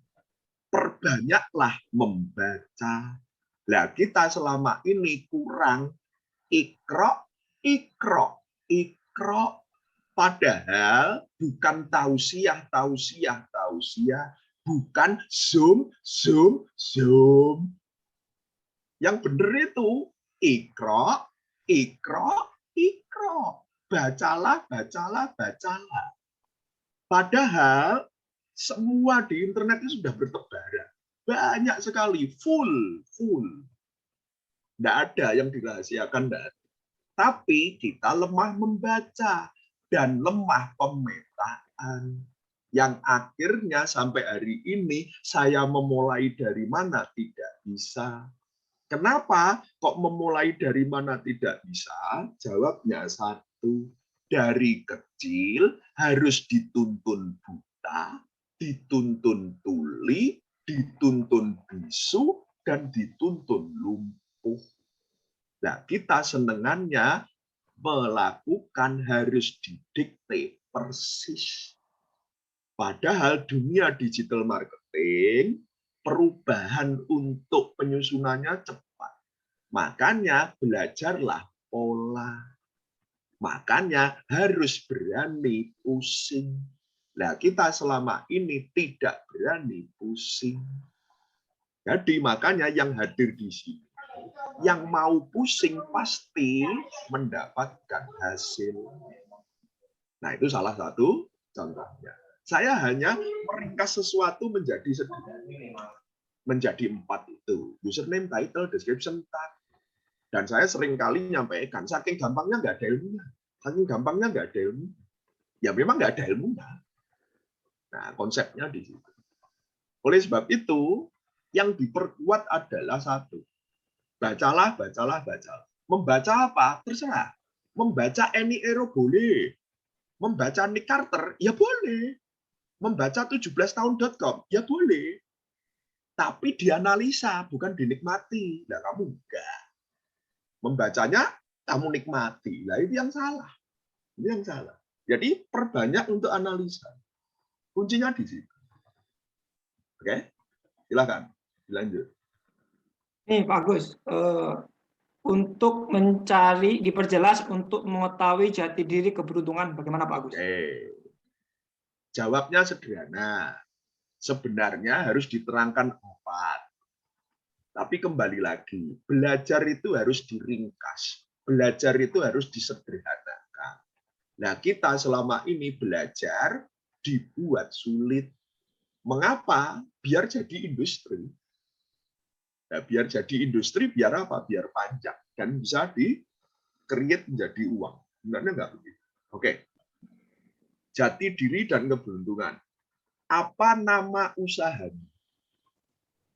Perbanyaklah membaca. Nah, kita selama ini kurang ikro. Padahal bukan tausiah, bukan zoom. Yang benar itu ikro. Bacalah. Padahal semua di internet itu sudah bertebaran. Banyak sekali, full. Tidak ada yang dirahasiakan. Tapi kita lemah membaca dan lemah pemetaan. Yang akhirnya sampai hari ini saya memulai dari mana tidak bisa. Kenapa kok memulai dari mana tidak bisa? Jawabnya satu. Dari kecil harus dituntun buta, dituntun tuli, dituntun bisu, dan dituntun lumpuh. Nah, kita senengannya melakukan harus didikte persis. Padahal dunia digital marketing, perubahan untuk penyusunannya cepat. Makanya belajarlah pola. Makanya harus berani pusing. Nah, kita selama ini tidak berani pusing. Jadi makanya yang hadir di sini, yang mau pusing pasti mendapatkan hasil. Nah, itu salah satu contohnya. Saya hanya meringkas sesuatu menjadi sederhana. menjadi 4 itu. Username, title, description, tag. Dan saya sering kali nyampaikan, saking gampangnya nggak ada ilmunya. Saking gampangnya nggak ada ilmu. Ya memang nggak ada ilmunya. Nah, konsepnya di situ. Oleh sebab itu, yang diperkuat adalah satu. Bacalah, bacalah, bacalah. Membaca apa? Terserah. Membaca Annie Ero boleh. Membaca Nick Carter, ya boleh. Membaca 17tahun.com, ya boleh. Tapi dianalisa, bukan dinikmati. Nah, kamu enggak. Membacanya, kamu nikmati. Nah, itu yang salah. Ini yang salah. Jadi, perbanyak untuk analisa. Kuncinya di situ. Oke? Silakan. Dilanjut. Nih Pak Agus, untuk mencari, diperjelas untuk mengetahui jati diri keberuntungan, bagaimana Pak Agus? Oke. Jawabnya sederhana. Sebenarnya harus diterangkan 4. Tapi kembali lagi, belajar itu harus diringkas. Belajar itu harus disederhanakan. Nah, kita selama ini belajar dibuat sulit. Mengapa? Biar jadi industri. Nah, biar jadi industri, biar apa? Biar panjang. Dan bisa di-create menjadi uang. Sebenarnya enggak begitu. Oke. Jati diri dan keberuntungan. Apa nama usahamu?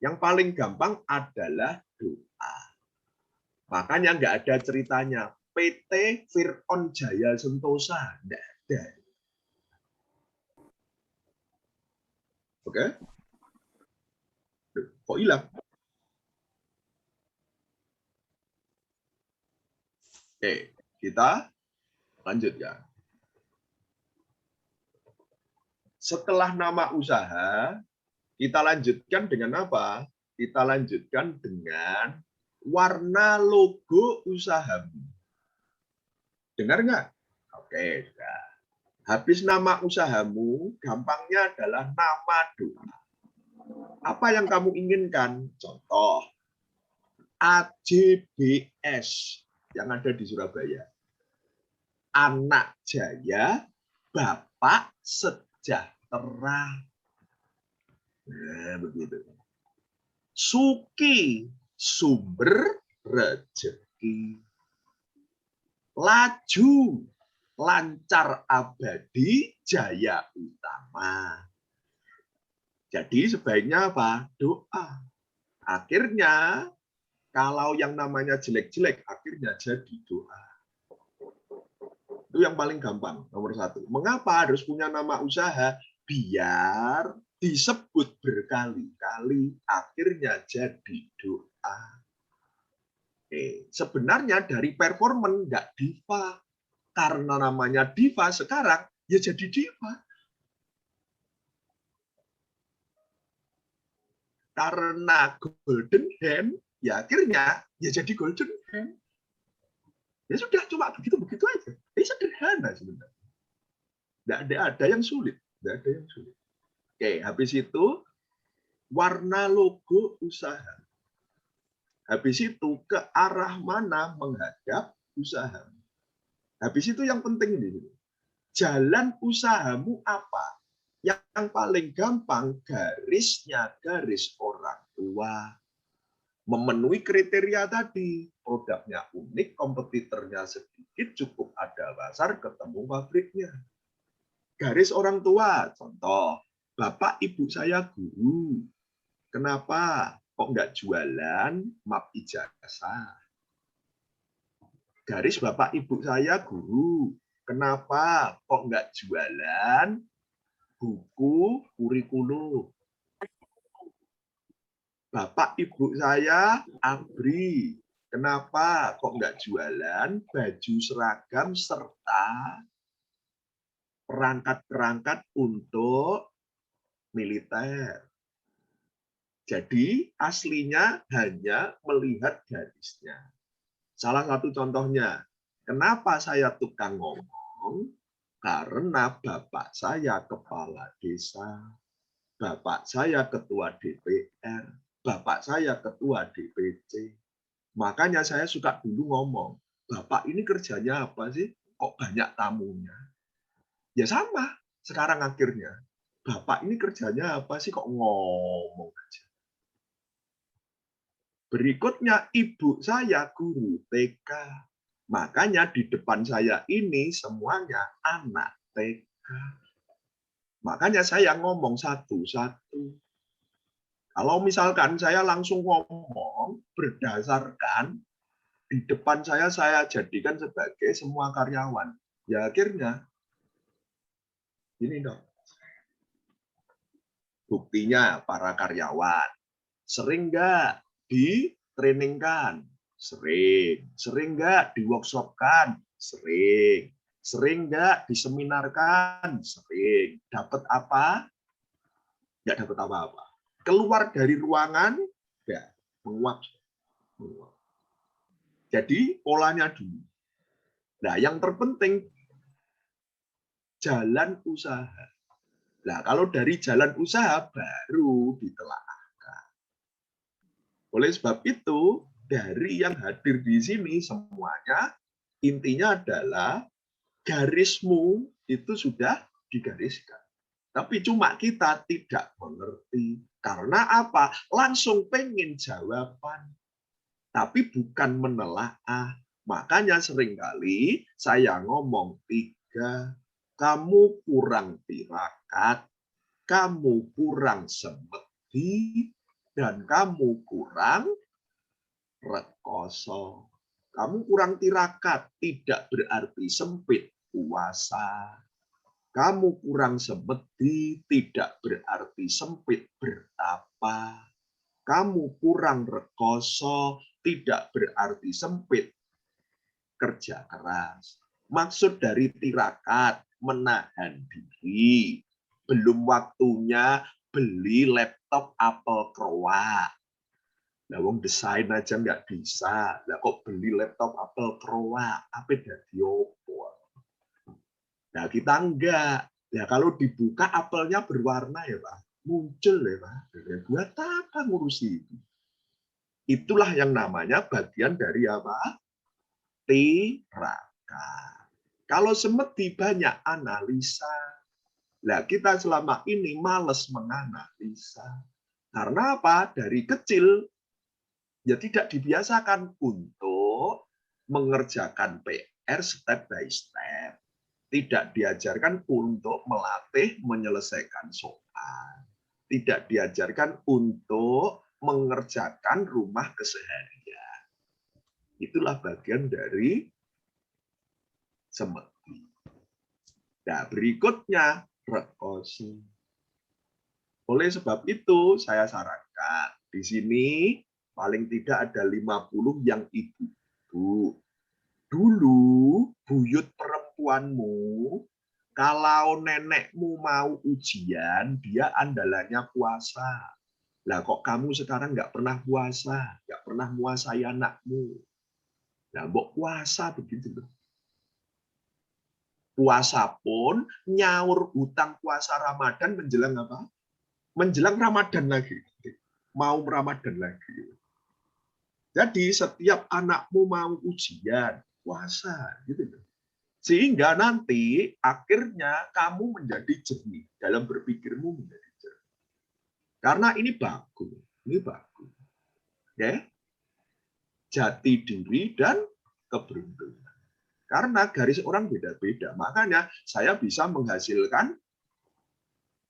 Yang paling gampang adalah doa. Makanya nggak ada ceritanya. PT Fir'aun Jaya Sentosa. Nggak ada. Oke? Kok hilang? Oke, kita lanjutkan. Setelah nama usaha, kita lanjutkan dengan apa? Kita lanjutkan dengan warna logo usahamu. Dengar nggak? Oke, sudah. Habis nama usahamu, gampangnya adalah nama doa. Apa yang kamu inginkan? Contoh, AJBS yang ada di Surabaya. Anak Jaya, Bapak Sejahtera. Nah, begitu. Suki, sumber rezeki. Laju, lancar abadi, jaya utama. Jadi sebaiknya apa? Doa. Akhirnya, kalau yang namanya jelek-jelek, akhirnya jadi doa. Itu yang paling gampang, nomor 1. Mengapa harus punya nama usaha? Biar disebut berkali-kali, akhirnya jadi doa. Sebenarnya dari performan nggak diva. Karena namanya diva sekarang, ya jadi diva. Karena golden hand, ya akhirnya ya jadi golden hand. Ya sudah, cuma begitu-begitu aja. Ini sederhana sebenarnya. Nggak ada yang sulit. Nggak ada yang sulit. Oke, habis itu warna logo usaha. Habis itu ke arah mana menghadap usaha. Habis itu yang penting ini. Jalan usahamu apa? Yang paling gampang garisnya garis orang tua. Memenuhi kriteria tadi. Produknya unik, kompetitornya sedikit, cukup ada pasar, ketemu pabriknya. Garis orang tua, contoh, bapak ibu saya guru. Kenapa? Kok nggak jualan map ijazah? Garis bapak ibu saya guru. Kenapa? Kok nggak jualan buku kurikulum? Bapak ibu saya ABRI. Kenapa? Kok nggak jualan baju seragam serta perangkat-perangkat untuk militer? Jadi aslinya hanya melihat garisnya. Salah satu contohnya, kenapa saya tukang ngomong? Karena bapak saya kepala desa, bapak saya ketua DPR, bapak saya ketua DPC. Makanya saya suka dulu ngomong, bapak ini kerjanya apa sih? Kok banyak tamunya? Ya sama, sekarang akhirnya. Bapak ini kerjanya apa sih? Kok ngomong aja? Berikutnya ibu saya guru TK. Makanya di depan saya ini semuanya anak TK. Makanya saya ngomong satu-satu. Kalau misalkan saya langsung ngomong berdasarkan di depan saya jadikan sebagai semua karyawan. Ya akhirnya ini dong. Buktinya para karyawan sering nggak di-trainingkan? Sering. Sering nggak di-workshopkan? Sering. Sering nggak diseminarkan? Sering. Dapat apa? Nggak dapat apa-apa. Keluar dari ruangan, ya menguap. Jadi polanya dulu. Nah, yang terpenting jalan usaha. Nah, kalau dari jalan usaha baru ditelaahkan. Oleh sebab itu, dari yang hadir di sini semuanya intinya adalah garismu itu sudah digariskan. Tapi cuma kita tidak mengerti. Karena apa? Langsung pengen jawaban. Tapi bukan menelaah. Makanya seringkali saya ngomong 3. Kamu kurang tirakat, kamu kurang semedi, dan kamu kurang rekoso. Kamu kurang tirakat, tidak berarti sempit puasa. Kamu kurang semedi, tidak berarti sempit bertapa. Kamu kurang rekoso, tidak berarti sempit kerja keras. Maksud dari tirakat, menahan diri. Belum waktunya beli laptop Apple Crowa. Nah, wong desain aja nggak bisa. Lah kok beli laptop Apple Crowa? Apa dadi opo? Nah, kita enggak. Ya kalau dibuka apelnya berwarna ya Pak. Muncul ya Pak. Buat apa ngurusi itu? Itulah yang namanya bagian dari apa? Tirakat. Kalau semedi banyak analisa. Nah, kita selama ini males menganalisa. Karena apa? Dari kecil ya tidak dibiasakan untuk mengerjakan PR step by step. Tidak diajarkan untuk melatih menyelesaikan soal. Tidak diajarkan untuk mengerjakan rumah keseharian. Itulah bagian dari semedi. Nah, berikutnya rekoso. Oleh sebab itu, saya sarankan di sini paling tidak ada 50 yang ibu-ibu. Dulu buyut perempuanmu, kalau nenekmu mau ujian, dia andalannya puasa. Lah kok kamu sekarang nggak pernah puasa, nggak pernah muasai anakmu. Nah, mbok puasa begitu loh. Puasa pun nyaur hutang puasa Ramadan menjelang apa? Menjelang Ramadan lagi. Mau Ramadan lagi. Jadi setiap anakmu mau ujian, puasa gitu loh. Sehingga nanti akhirnya kamu menjadi jernih dalam berpikirmu menjadi jernih. Karena ini bagus, ya. Jati diri dan keberuntungan. Karena garis orang beda-beda, makanya saya bisa menghasilkan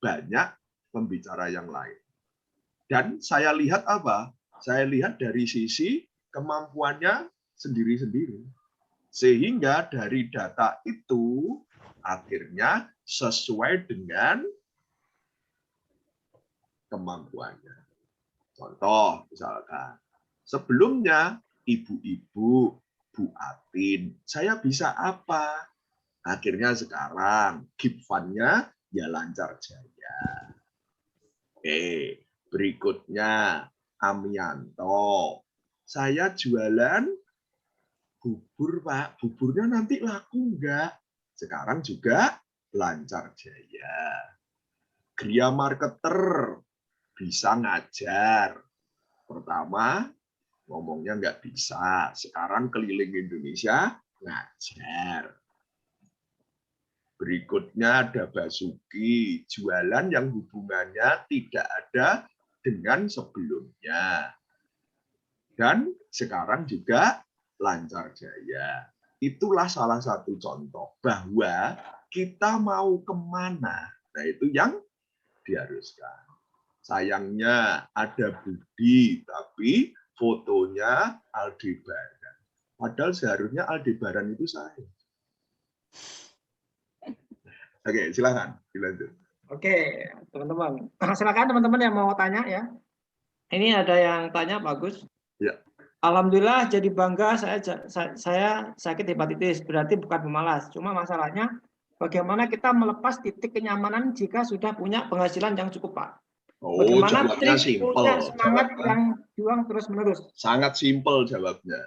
banyak pembicara yang lain. Dan saya lihat apa? Saya lihat dari sisi kemampuannya sendiri-sendiri. Sehingga dari data itu akhirnya sesuai dengan kemampuannya. Contoh misalkan, sebelumnya ibu-ibu, Bu Atin, saya bisa apa? Akhirnya sekarang Gipfannya ya lancar jaya. Oke, berikutnya Amianto. Saya jualan bubur, Pak. Buburnya nanti laku enggak? Sekarang juga lancar jaya. Gria marketer bisa ngajar. Pertama, ngomongnya nggak bisa. Sekarang keliling Indonesia ngajar. Berikutnya ada Basuki, jualan yang hubungannya tidak ada dengan sebelumnya. Dan sekarang juga lancar jaya. Itulah salah satu contoh bahwa kita mau kemana. Nah, itu yang diharuskan. Sayangnya ada Budi, tapi fotonya Aldebaran. Padahal seharusnya Aldebaran itu saya. Oke, silakan dilanjut. Oke, teman-teman. Silakan teman-teman yang mau tanya ya. Ini ada yang tanya, Pak Agus. Ya. Alhamdulillah jadi bangga saya sakit hepatitis, berarti bukan pemalas. Cuma masalahnya bagaimana kita melepas titik kenyamanan jika sudah punya penghasilan yang cukup, Pak? Oh, Bagaimana jawabnya trik simpel. punya semangat Jawabnya yang juang terus-menerus? sangat simpel jawabnya.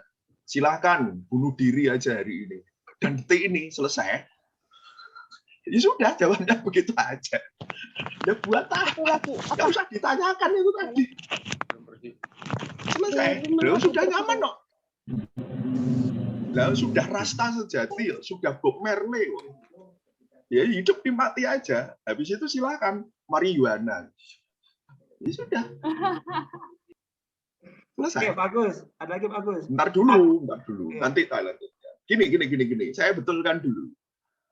Silahkan bunuh diri aja hari ini. Dan detik ini selesai. Ya sudah, jawabnya begitu aja. Ya buat apa lagi? Nggak usah ditanyakan itu tadi. Selesai. Loh, sudah nyaman kok. Lah sudah rasta sejati, sudah Bob Marley. Ya hidup dimati aja. Habis itu silakan marijuana. Ya sudah. Selesai. Oke, bagus. Ada lagi bagus. Ntar dulu. Oke. Nanti tak lanjut. Gini. Saya betulkan dulu.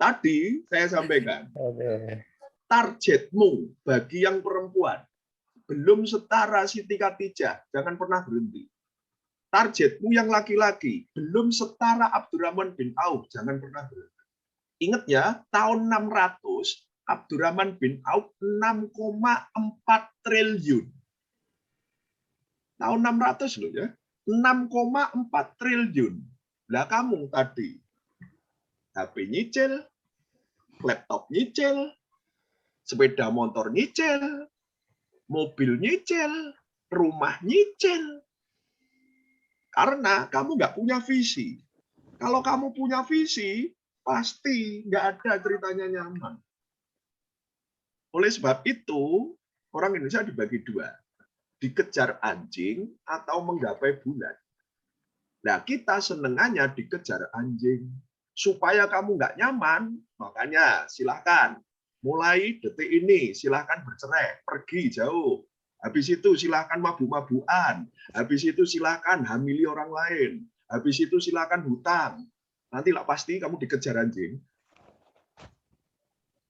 Tadi saya sampaikan, targetmu bagi yang perempuan belum setara Siti Khadijah, jangan pernah berhenti. Targetmu yang laki-laki belum setara Abdurrahman bin Auf, jangan pernah berhenti. Ingat ya, tahun 600 Abdurrahman bin Auf 6,4 triliun. Tahun 600 loh ya, 6,4 triliun. Lah kamu tadi HP nyicil, laptop nyicil, sepeda motor nyicil, mobil nyicil, rumah nyicil. Karena kamu nggak punya visi. Kalau kamu punya visi, pasti nggak ada ceritanya nyaman. Oleh sebab itu, orang Indonesia dibagi dua. Dikejar anjing atau menggapai bulan. Nah, kita senengannya dikejar anjing. Supaya kamu nggak nyaman, makanya silahkan. Mulai detik ini, silahkan bercerai, pergi jauh. Habis itu silahkan mabuk-mabukan. Habis itu silahkan hamili orang lain. Habis itu silahkan hutang. Nanti lah pasti kamu dikejar anjing.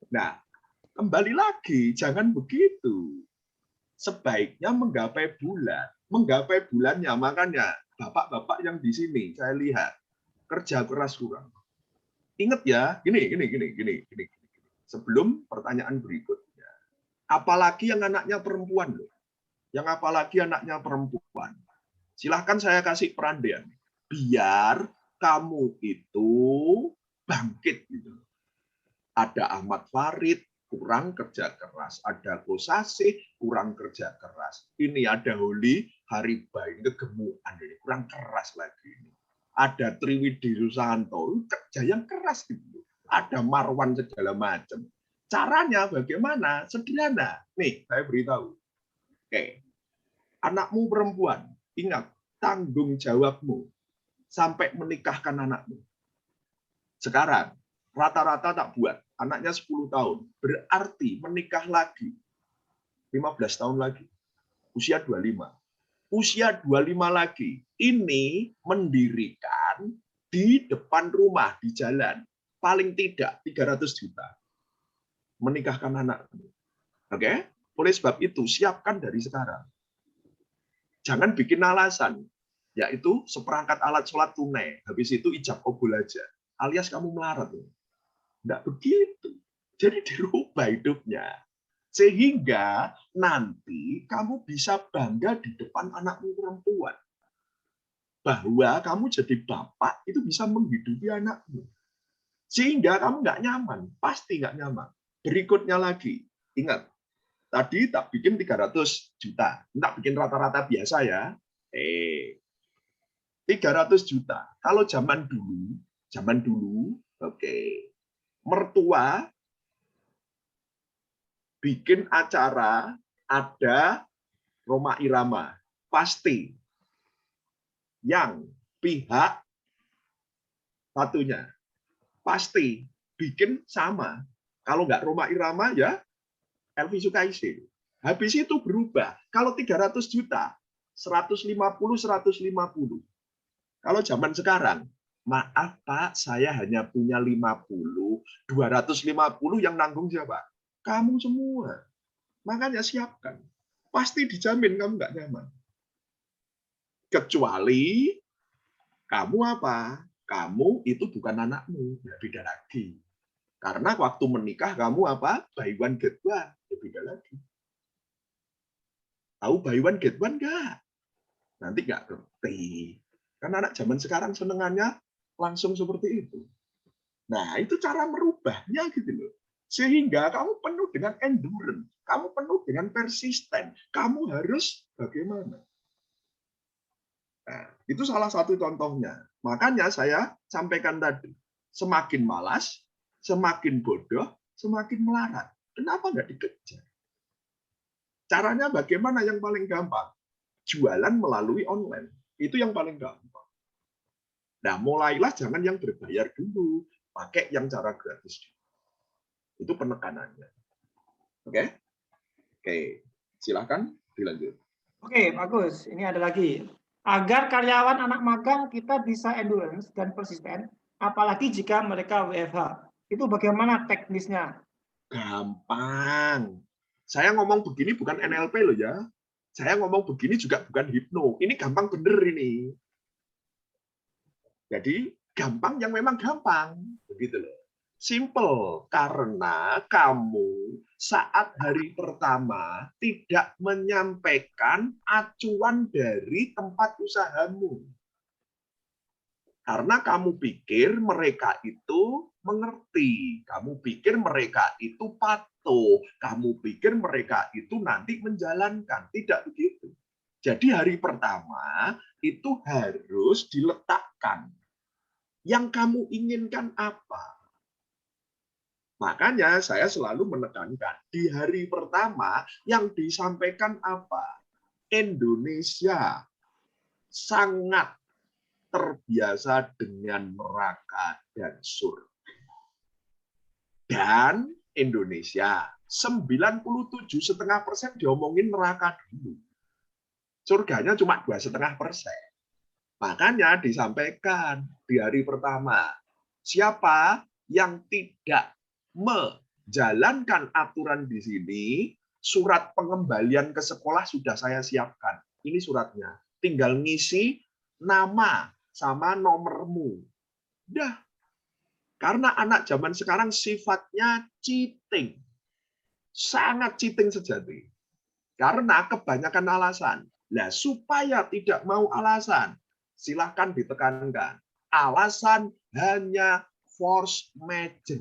Nah, kembali lagi, jangan begitu. Sebaiknya menggapai bulan. Menggapai bulannya, makanya bapak-bapak yang di sini, saya lihat, kerja keras kurang. Ingat ya, gini. Sebelum pertanyaan berikutnya. Apalagi yang anaknya perempuan loh. Yang apalagi anaknya perempuan. Silahkan saya kasih perandian. Biar kamu itu bangkit gitu. Ada Ahmad Farid, kurang kerja keras. Ada Kosasih, kurang kerja keras. Ini ada Holi, Hariba, ini kegemukan. Ini kurang keras lagi ini. Ada Triwidi Rusanto, kerja yang keras gitu. Ada Marwan segala macam. Caranya bagaimana? Sederhana. Nih, saya beritahu. Oke. Anakmu perempuan, ingat tanggung jawabmu sampai menikahkan anakmu. Sekarang rata-rata tak buat, anaknya 10 tahun, berarti menikah lagi 15 tahun lagi. Usia 25. Usia 25 lagi, ini mendirikan di depan rumah, di jalan, paling tidak 300 juta. Menikahkan anakmu. Oke? Oleh sebab itu, siapkan dari sekarang. Jangan bikin alasan, yaitu seperangkat alat sholat tunai, habis itu ijab kabul aja. Alias kamu melarat. Tidak begitu. Jadi dirubah hidupnya. Sehingga nanti kamu bisa bangga di depan anakmu perempuan. Bahwa kamu jadi bapak itu bisa menghidupi anakmu. Sehingga kamu nggak nyaman. Pasti nggak nyaman. Berikutnya lagi. Ingat. Tadi tak bikin 300 juta. Tak bikin rata-rata biasa ya. 300 juta. Kalau zaman dulu, oke. Mertua bikin acara ada Roma Irama, pasti yang pihak satunya pasti bikin sama. Kalau nggak Roma Irama ya Elvi Sukaisi. Habis itu berubah. Kalau 300 juta 150. Kalau zaman sekarang, maaf Pak, saya hanya punya 50, 250 yang nanggung siapa? Kamu semua. Makanya siapkan. Pasti dijamin kamu nggak nyaman. Kecuali kamu apa? Kamu itu bukan anakmu, ya beda lagi. Karena waktu menikah kamu apa? Buy one get one, ya beda lagi. Tahu buy one get one nggak? Nanti nggak ngerti. Karena anak zaman sekarang senengannya langsung seperti itu. Nah, itu cara merubahnya gitu loh. Sehingga kamu penuh dengan endurance, kamu penuh dengan persisten. Kamu harus bagaimana? Nah, itu salah satu contohnya. Makanya saya sampaikan tadi, semakin malas, semakin bodoh, semakin melarat. Kenapa nggak dikejar? Caranya bagaimana yang paling gampang? Jualan melalui online. Itu yang paling gampang. Nah, mulailah jangan yang berbayar dulu. Pakai yang cara gratis. Itu penekanannya. Oke? Oke. Silakan dilanjut. Oke, bagus. Ini ada lagi. Agar karyawan anak magang kita bisa endurance dan persisten, apalagi jika mereka WFH. Itu bagaimana teknisnya? Gampang. Saya ngomong begini bukan NLP loh ya. Saya ngomong begini juga bukan hipno. Ini gampang bener ini. Jadi gampang yang memang gampang. Begitu loh. Simple. Karena kamu saat hari pertama tidak menyampaikan acuan dari tempat usahamu. Karena kamu pikir mereka itu mengerti. Kamu pikir mereka itu patuh. Kamu pikir mereka itu nanti menjalankan. Tidak begitu. Jadi hari pertama itu harus diletakkan. Yang kamu inginkan apa? Makanya saya selalu menekankan, di hari pertama yang disampaikan apa? Indonesia sangat terbiasa dengan neraka dan surga. Dan Indonesia 97,5% diomongin neraka dulu. Surganya cuma 2,5%. Makanya disampaikan di hari pertama, siapa yang tidak menjalankan aturan di sini, surat pengembalian ke sekolah sudah saya siapkan. Ini suratnya. Tinggal ngisi nama sama nomormu. Udah. Karena anak zaman sekarang sifatnya cheating. Sangat cheating sejati. Karena kebanyakan alasan. Nah, supaya tidak mau alasan, silahkan ditekankan. Alasan hanya force major.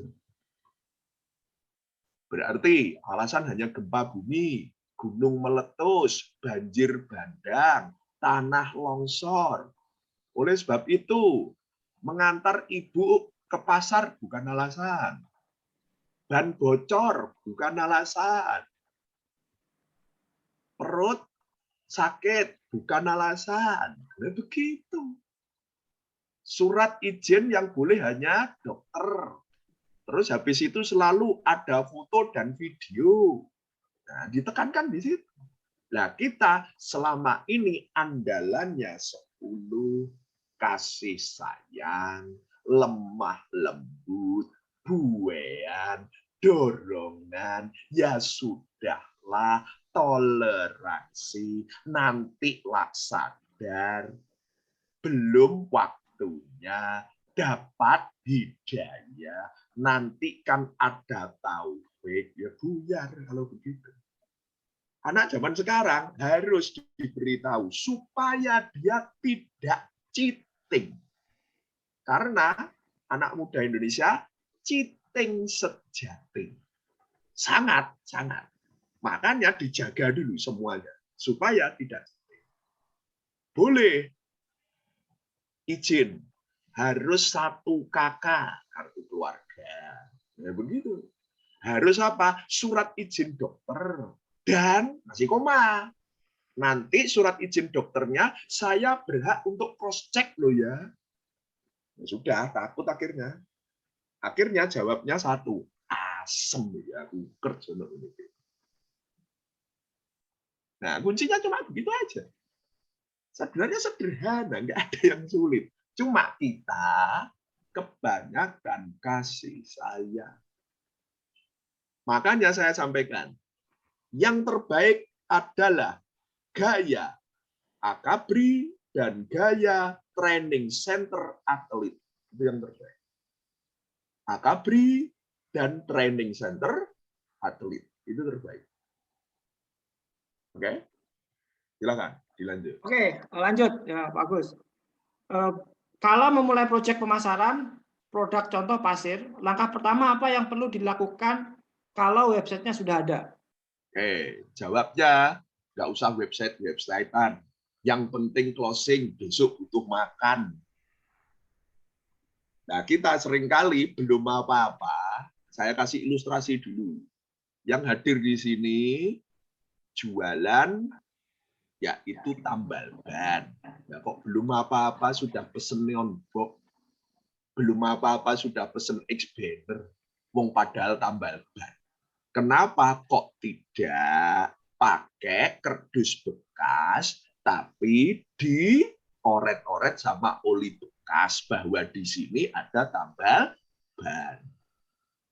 Berarti alasan hanya gempa bumi, gunung meletus, banjir bandang, tanah longsor. Oleh sebab itu, mengantar ibu ke pasar bukan alasan. Ban bocor bukan alasan. Perut sakit bukan alasan. Nah, begitu. Surat izin yang boleh hanya dokter. Terus habis itu selalu ada foto dan video. Nah, ditekankan di situ. Nah, kita selama ini andalannya 10, kasih sayang, lemah lembut, buean, dorongan, ya sudahlah, toleransi, nantilah sadar, belum waktunya, dapat hidayah, nanti kan ada taufik, ya buyar kalau begitu. Anak zaman sekarang harus diberitahu supaya dia tidak cheating. Karena anak muda Indonesia cheating sejati. Sangat, sangat. Makanya dijaga dulu semuanya supaya tidak cheating. Boleh izin, harus 1 KK kartu keluarga. Ya begitu. Harus apa? Surat izin dokter. Dan masih koma. Nanti surat izin dokternya saya berhak untuk cross check loh ya. Ya sudah, takut akhirnya. Akhirnya jawabnya 1. Asem ya, kerja. Nah, kuncinya cuma begitu aja. Sebenarnya sederhana, nggak ada yang sulit. Cuma kita kebanyakan kasih sayang. Makanya saya sampaikan, yang terbaik adalah gaya Akabri dan gaya training center atlet. Itu yang terbaik. Akabri dan training center atlet. Itu terbaik. Oke? Silakan, dilanjut. Oke, lanjut ya Pak Agus. Kalau memulai proyek pemasaran produk contoh pasir, langkah pertama apa yang perlu dilakukan kalau websitenya sudah ada? Oke, jawabnya nggak usah website-websitean. Yang penting closing, besok butuh makan. Nah, kita seringkali belum apa-apa. Saya kasih ilustrasi dulu. Yang hadir di sini jualan yaitu tambal ban. Nah, kok belum apa-apa sudah pesen neon box, belum apa-apa sudah pesen X-banner, wong padahal tambal ban. Kenapa kok tidak pakai kardus bekas, tapi dioret-oret sama oli bekas bahwa di sini ada tambal ban.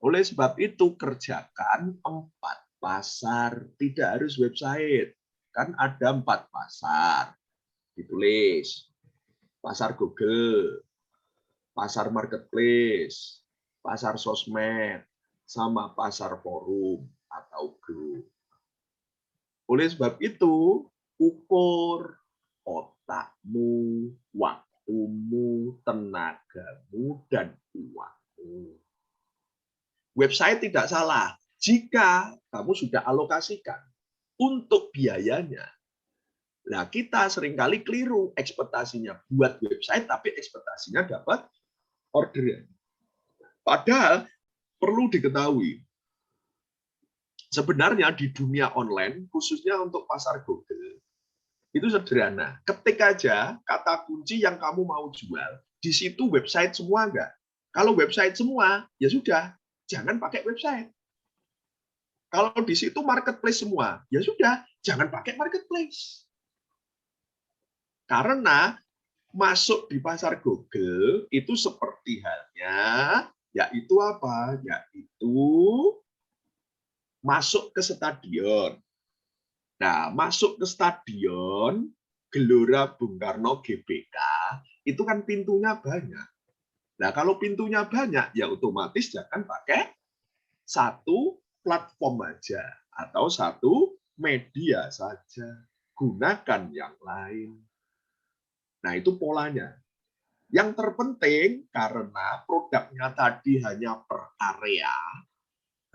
Oleh sebab itu kerjakan 4 pasar, tidak harus website. Kan ada 4 pasar. Ditulis. Pasar Google, pasar marketplace, pasar sosmed, sama pasar forum atau grup. Oleh sebab itu, ukur otakmu, waktumu, tenagamu, dan uangmu. Website tidak salah jika kamu sudah alokasikan untuk biayanya. Nah, kita seringkali keliru ekspektasinya buat website, tapi ekspektasinya dapat orderan. Padahal perlu diketahui, sebenarnya di dunia online, khususnya untuk pasar Google, itu sederhana. Ketik aja kata kunci yang kamu mau jual, di situ website semua enggak? Kalau website semua, ya sudah, jangan pakai website. Kalau di situ marketplace semua, ya sudah, jangan pakai marketplace. Karena masuk di pasar Google itu seperti halnya, yaitu apa? Yaitu masuk ke stadion. Nah, masuk ke stadion Gelora Bung Karno GBK, itu kan pintunya banyak. Nah, kalau pintunya banyak, ya otomatis jangan pakai satu platform aja atau satu media saja. Gunakan yang lain. Nah, itu polanya. Yang terpenting karena produknya tadi hanya per area,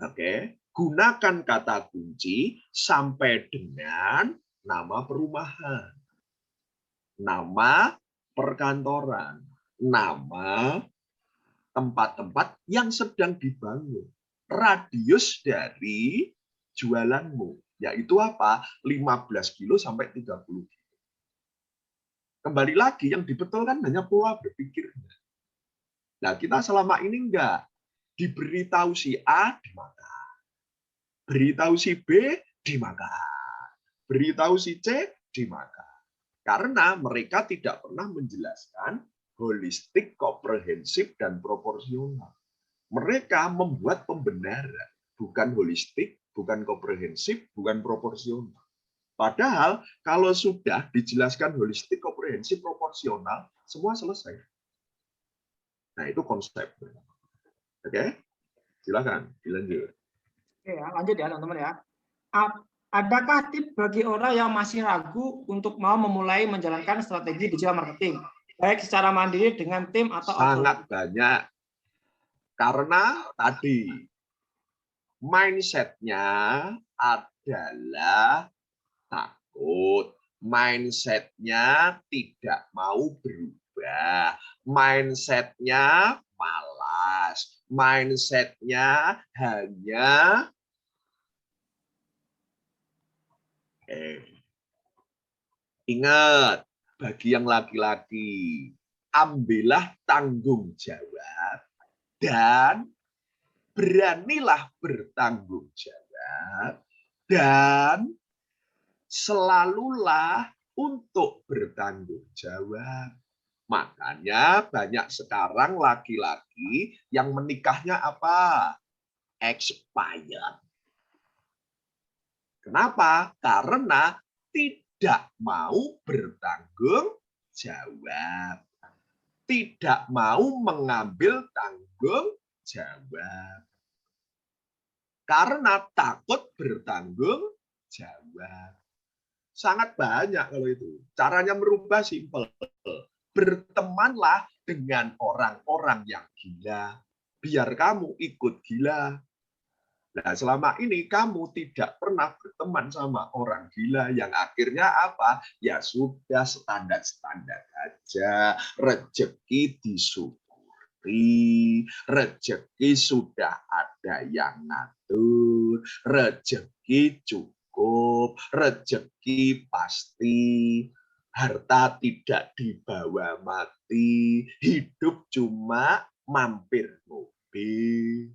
oke, gunakan kata kunci sampai dengan nama perumahan, nama perkantoran, nama tempat-tempat yang sedang dibangun, radius dari jualanmu, yaitu apa? 15 kilo sampai 30 kilo. Kembali lagi, yang dibetulkan hanya pola berpikirnya. Nah, kita selama ini enggak. Diberitahu si A, dimakan. Beritahu si B, dimakan. Beritahu si C, dimakan. Karena mereka tidak pernah menjelaskan holistik, komprehensif, dan proporsional. Mereka membuat pembenaran. Bukan holistik, bukan komprehensif, bukan proporsional. Padahal kalau sudah dijelaskan holistik, komprehensif, proporsional, semua selesai. Nah, itu konsep. Oke, silakan dilanjut. Oke ya, lanjut ya teman-teman ya. Adakah tips bagi orang yang masih ragu untuk mau memulai menjalankan strategi digital marketing, baik secara mandiri dengan tim atau sangat banyak? Karena tadi mindset-nya adalah takut, mindset-nya tidak mau berubah, mindset-nya malas, mindset-nya hanya ingat, bagi yang laki-laki, ambillah tanggung jawab dan beranilah bertanggung jawab dan selalulah untuk bertanggung jawab. Makanya banyak sekarang laki-laki yang menikahnya apa? Expired. Kenapa? Karena tidak mau bertanggung jawab. Tidak mau mengambil tanggung jawab. Karena takut bertanggung jawab. Sangat banyak kalau itu. Caranya merubah simpel. Bertemanlah dengan orang-orang yang gila. Biar kamu ikut gila. Nah, selama ini kamu tidak pernah berteman sama orang gila yang akhirnya apa? Ya sudah standar-standar aja. Rezeki disyukuri. Rezeki sudah ada yang ngatur. Rezeki cukup. Rezeki pasti. Harta tidak dibawa mati. Hidup cuma mampir mobil.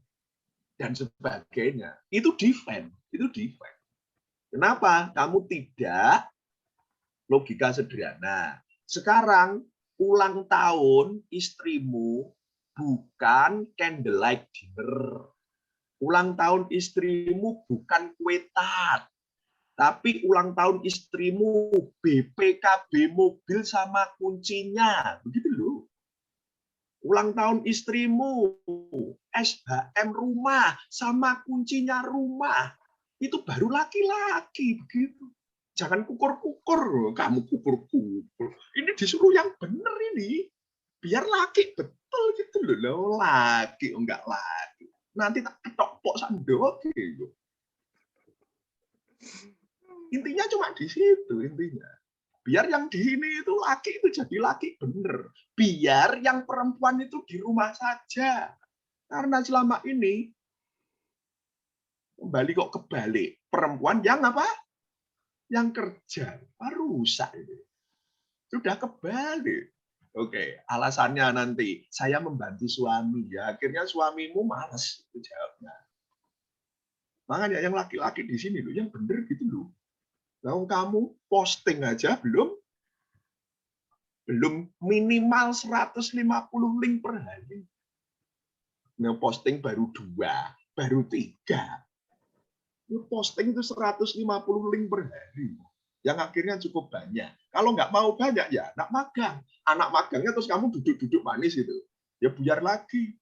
Dan sebagainya. Itu defend. Kenapa? Kamu tidak logika sederhana. Sekarang ulang tahun istrimu bukan candlelight dinner. Ulang tahun istrimu bukan kue tart. Tapi ulang tahun istrimu BPKB mobil sama kuncinya. Begitu loh. Ulang tahun istrimu SHM rumah sama kuncinya rumah. Itu baru laki-laki begitu. Jangan kukur-kukur. Kamu kukur-kukur. Ini disuruh yang benar ini. Biar laki betul gitu loh. Laki, enggak laki. Nanti tak ketopok sandok gitu. Intinya cuma di situ intinya. Biar yang di ini itu laki itu jadi laki bener. Biar yang perempuan itu di rumah saja. Karena selama ini kembali kok kebalik. Perempuan yang apa? Yang kerja. Rusak ini. Sudah kebalik. Oke, alasannya nanti saya membantu suami ya. Akhirnya suamimu malas itu jawabnya. Makanya yang laki-laki di sini loh, yang bener gitu loh. Kalau kamu posting aja belum minimal 150 link per hari. Nge-posting baru 2, baru 3. Posting itu 150 link per hari. Yang akhirnya cukup banyak. Kalau nggak mau banyak ya anak magang. Anak magangnya terus kamu duduk-duduk manis itu. Ya buyar lagi.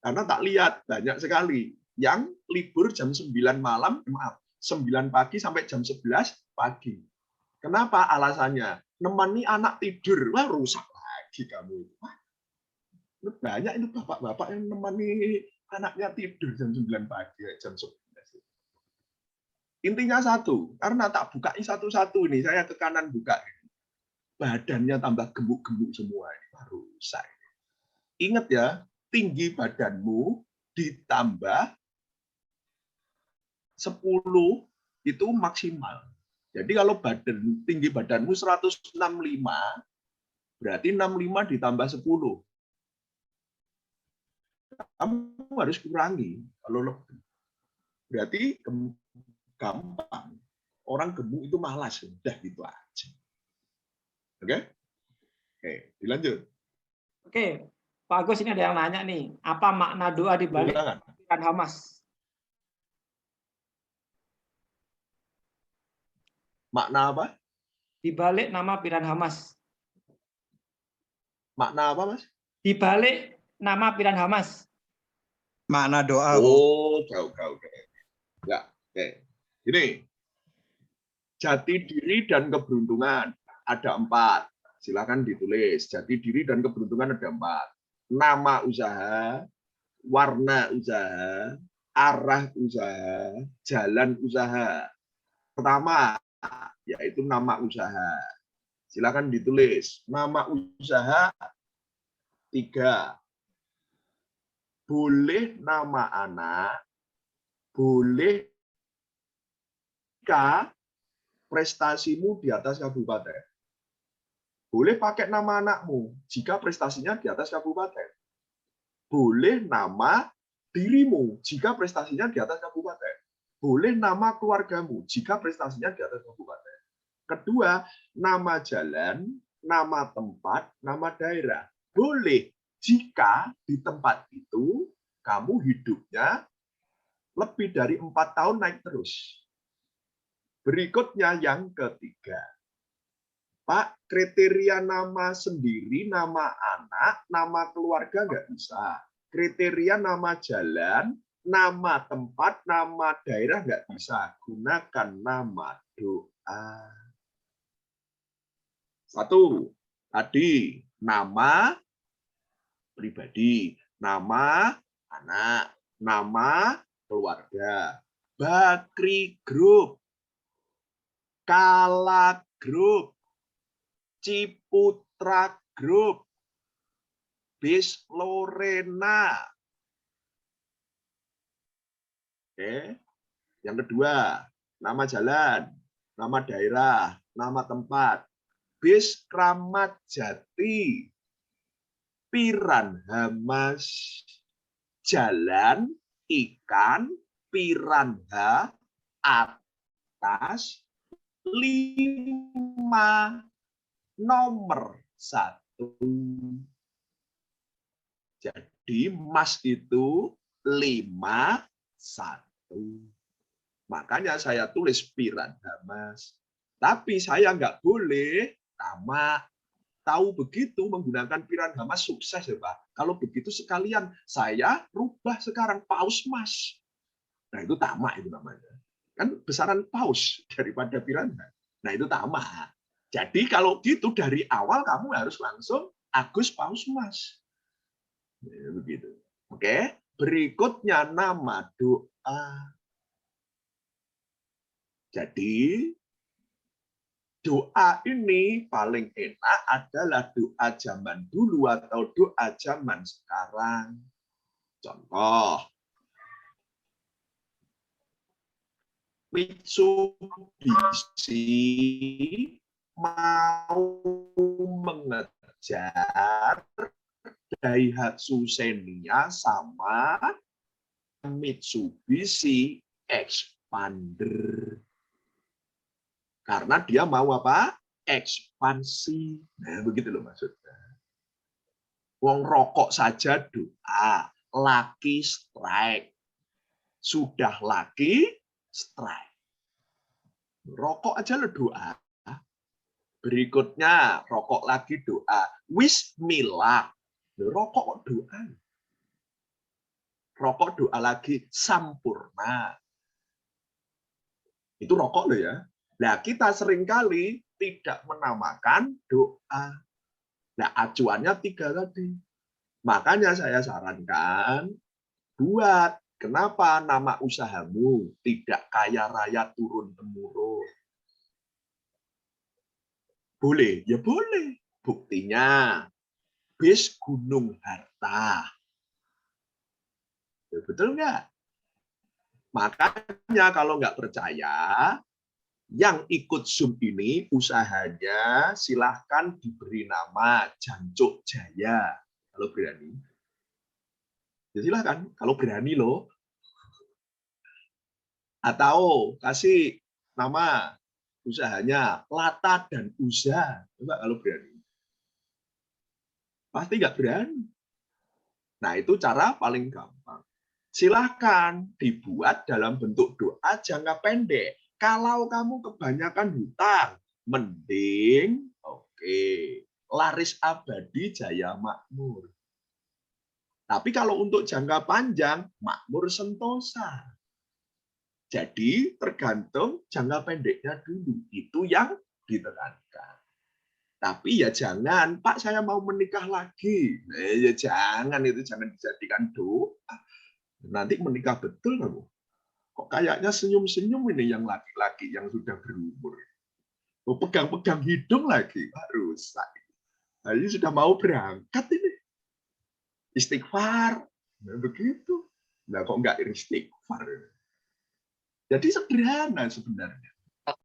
Karena tak lihat banyak sekali yang libur jam 9 malam, maaf, 9 pagi sampai jam 11 pagi. Kenapa alasannya? Nemani anak tidur. Wah, rusak lagi kamu. Wah, banyak itu bapak-bapak yang nemani anaknya tidur jam 9 pagi, jam 11. Intinya satu, karena tak buka satu-satu nih, saya ke kanan buka. Badannya tambah gemuk-gemuk semua. Wah, rusak. Ingat ya, tinggi badanmu ditambah 10 itu maksimal. Jadi kalau tinggi badanmu 165, berarti 65 ditambah 10. Kamu harus kurangi kalau lebih. Berarti gampang. Orang gemuk itu malas, udah gitu aja. Oke? Oke, dilanjut. Oke, Pak Agus, ini ada yang nanya nih, apa makna doa di balik pikiran Hamas? Makna apa? Di balik nama Piran Hamas. Makna apa, Mas? Di balik nama Piran Hamas. Makna doa. Oh, jauh. Ya, oke. Ini jati diri dan keberuntungan ada 4. Silakan ditulis. Jati diri dan keberuntungan ada 4. Nama usaha, warna usaha, arah usaha, jalan usaha. Pertama, yaitu nama usaha. Silakan ditulis. Nama usaha 3. Boleh nama anak, boleh prestasimu di atas kabupaten. Boleh pakai nama anakmu jika prestasinya di atas kabupaten. Boleh nama dirimu jika prestasinya di atas kabupaten. Boleh nama keluargamu jika prestasinya di atas kabupaten. Kedua, nama jalan, nama tempat, nama daerah. Boleh jika di tempat itu kamu hidupnya lebih dari 4 tahun naik terus. Berikutnya yang ketiga. Pak, kriteria nama sendiri, nama anak, nama keluarga nggak bisa. Kriteria nama jalan, nama tempat, nama daerah nggak bisa. Gunakan nama doa. Satu, tadi nama pribadi, nama anak, nama keluarga. Bakri Group, Kala Group, Ciputra Group, Bis Lorena. Oke. Yang kedua, nama jalan, nama daerah, nama tempat. Bis Kramat Jati, Piranhamas, jalan, ikan, piranha, atas, 5, nomor 1. Jadi mas itu 51. Makanya saya tulis Piranhamas. Tapi saya nggak boleh nama. Tahu begitu menggunakan Piranhamas sukses ya Pak. Kalau begitu sekalian saya rubah sekarang Paus Mas. Nah itu tamak itu namanya. Kan besaran paus daripada Piranha. Nah itu tamak. Jadi kalau gitu dari awal kamu harus langsung Agus Paus Mas. Ya, begitu. Oke. Berikutnya nama doa. Jadi doa ini paling enak adalah doa zaman dulu atau doa zaman sekarang. Contoh, Mitsubishi mau mengejar Daihatsu Xenia sama Mitsubishi Expander. Karena dia mau apa? Ekspansi. Nah, begitu loh maksudnya. Wong rokok saja doa, laki strike. Sudah laki strike. Rokok aja lo doa. Berikutnya rokok lagi doa. Wismillah. Rokok kok doa. Rokok doa lagi sampurna. Itu rokok loh ya. Nah, kita seringkali tidak menamakan doa. Nah, acuannya 3 tadi. Makanya saya sarankan buat. Kenapa nama usahamu tidak kaya raya turun-temurun? Boleh? Ya boleh. Buktinya, Bis Gunung Harta. Ya, betul nggak? Makanya kalau nggak percaya, yang ikut Zoom ini usahanya silahkan diberi nama Jancuk Jaya. Kalau berani. Ya silahkan, kalau berani loh. Atau kasih nama usahanya Lata dan Uza. Coba kalau berani. Pasti nggak berani. Nah itu cara paling gampang. Silahkan dibuat dalam bentuk doa jangka pendek. Kalau kamu kebanyakan hutang, mending laris abadi jaya makmur. Tapi kalau untuk jangka panjang, makmur sentosa. Jadi tergantung jangka pendeknya dulu. Itu yang ditekankan. Tapi ya jangan, Pak saya mau menikah lagi. Ya jangan, itu jangan dijadikan doa. Nanti menikah betul kamu. Kok kayaknya senyum-senyum ini yang laki-laki yang sudah berumur. Oh, pegang-pegang hidung lagi. Rusak. Nah, ini sudah mau berangkat ini. Istighfar. Nah, begitu. Nah, kok nggak istighfar? Jadi sederhana sebenarnya.